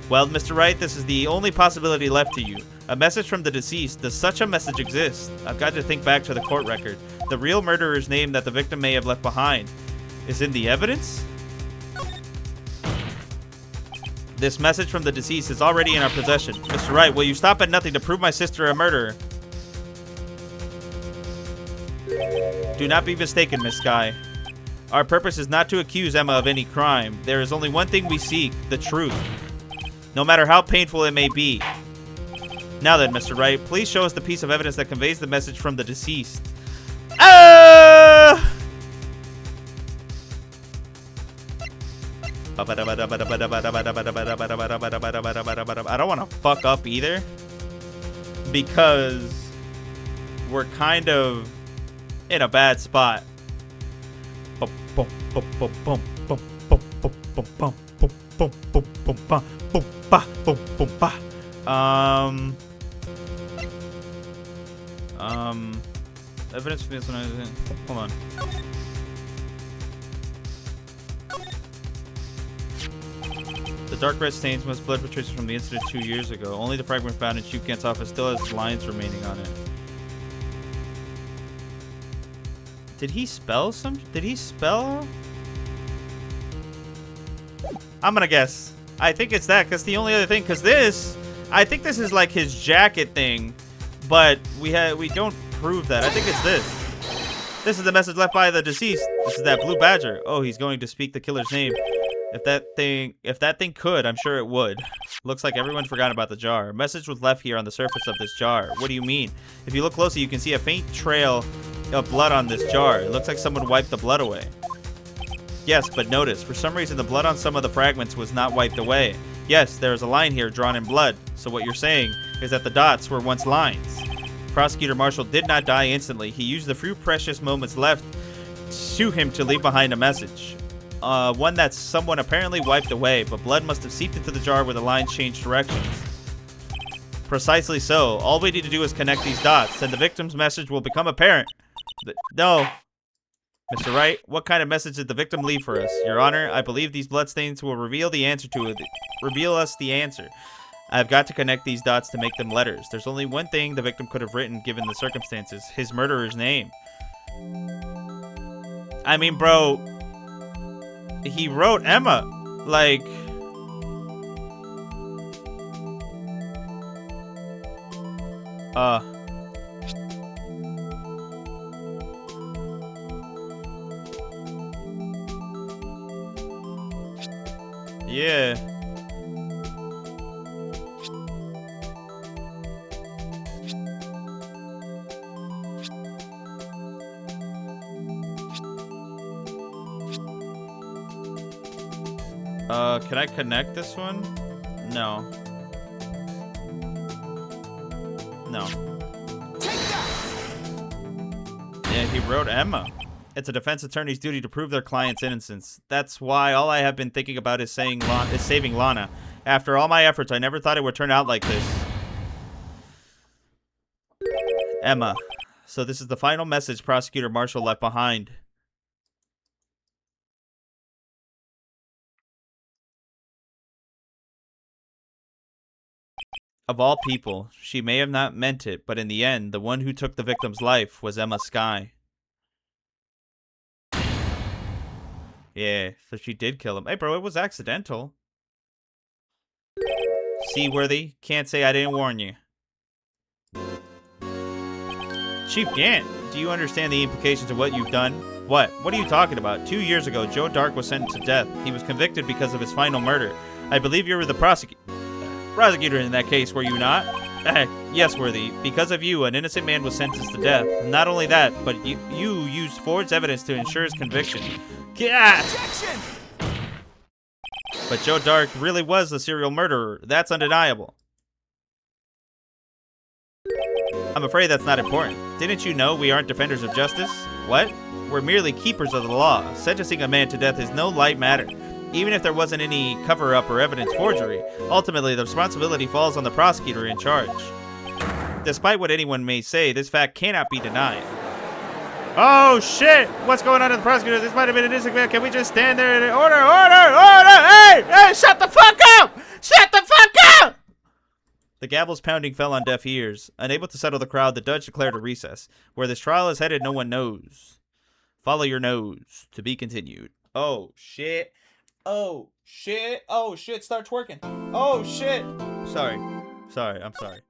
Well, Mr. Wright, this is the only possibility left to you. A message from the deceased. Does such a message exist? I've got to think back to the court record. The real murderer's name that the victim may have left behind is in the evidence? This message from the deceased is already in our possession. Mr. Wright, will you stop at nothing to prove my sister a murderer? Do not be mistaken, Miss Sky. Our purpose is not to accuse Emma of any crime. There is only one thing we seek, the truth. No matter how painful it may be. Now then, Mr. Wright, please show us the piece of evidence that conveys the message from the deceased. I don't want to fuck up either, because we're kind of in a bad spot. ba, boom, boom, ba. Evidence for this one. Hold on. The dark red stains must blood traces from the incident 2 years ago. Only the fragment found in Shukant's office still has lines remaining on it. Did he spell some? Did he spell? I'm gonna guess. I think it's that, because the only other thing, because this, I think this is like his jacket thing, but we don't prove that. I think it's this. This is the message left by the deceased. This is that blue badger. Oh, he's going to speak the killer's name. If that thing could, I'm sure it would. Looks like everyone forgot about the jar. A message was left here on the surface of this jar. What do you mean? If you look closely, you can see a faint trail of blood on this jar. It looks like someone wiped the blood away. Yes, but notice, for some reason the blood on some of the fragments was not wiped away. Yes, there is a line here drawn in blood. So what you're saying is that the dots were once lines. Prosecutor Marshall did not die instantly. He used the few precious moments left to him to leave behind a message. One that someone apparently wiped away, but blood must have seeped into the jar where the lines changed directions. Precisely so. All we need to do is connect these dots, and the victim's message will become apparent. No. Mr. Wright, what kind of message did the victim leave for us? Your Honor, I believe these bloodstains will reveal the answer to it. Reveal us the answer. I've got to connect these dots to make them letters. There's only one thing the victim could have written given the circumstances. His murderer's name. I mean, bro, he wrote Emma. Like, yeah. Can I connect this one? No. No. Yeah, he wrote Emma. It's a defense attorney's duty to prove their client's innocence. That's why all I have been thinking about is saving Lana. After all my efforts, I never thought it would turn out like this. Emma. So this is the final message Prosecutor Marshall left behind. Of all people, she may have not meant it, but in the end, the one who took the victim's life was Emma Skye. Yeah, so she did kill him. Hey, bro, it was accidental. Seaworthy, can't say I didn't warn you. Chief Gant, do you understand the implications of what you've done? What? What are you talking about? 2 years ago, Joe Dark was sentenced to death. He was convicted because of his final murder. I believe you were the prosecutor in that case, were you not? Yes, Worthy. Because of you, an innocent man was sentenced to death. Not only that, but you used forged evidence to ensure his conviction. Objection! But Joe Dark really was the serial murderer. That's undeniable. I'm afraid that's not important. Didn't you know we aren't defenders of justice? What? We're merely keepers of the law. Sentencing a man to death is no light matter. Even if there wasn't any cover-up or evidence forgery, ultimately the responsibility falls on the prosecutor in charge. Despite what anyone may say, this fact cannot be denied. Oh shit! What's going on in the prosecutor? This might have been an innocent. Can we just stand there and order? Hey, shut the fuck up! Shut the fuck up! The gavel's pounding fell on deaf ears. Unable to settle the crowd, the judge declared a recess. Where this trial is headed, no one knows. Follow your nose. To be continued. Oh shit. Oh shit. Oh shit. Start twerking. Oh shit. Sorry. I'm sorry.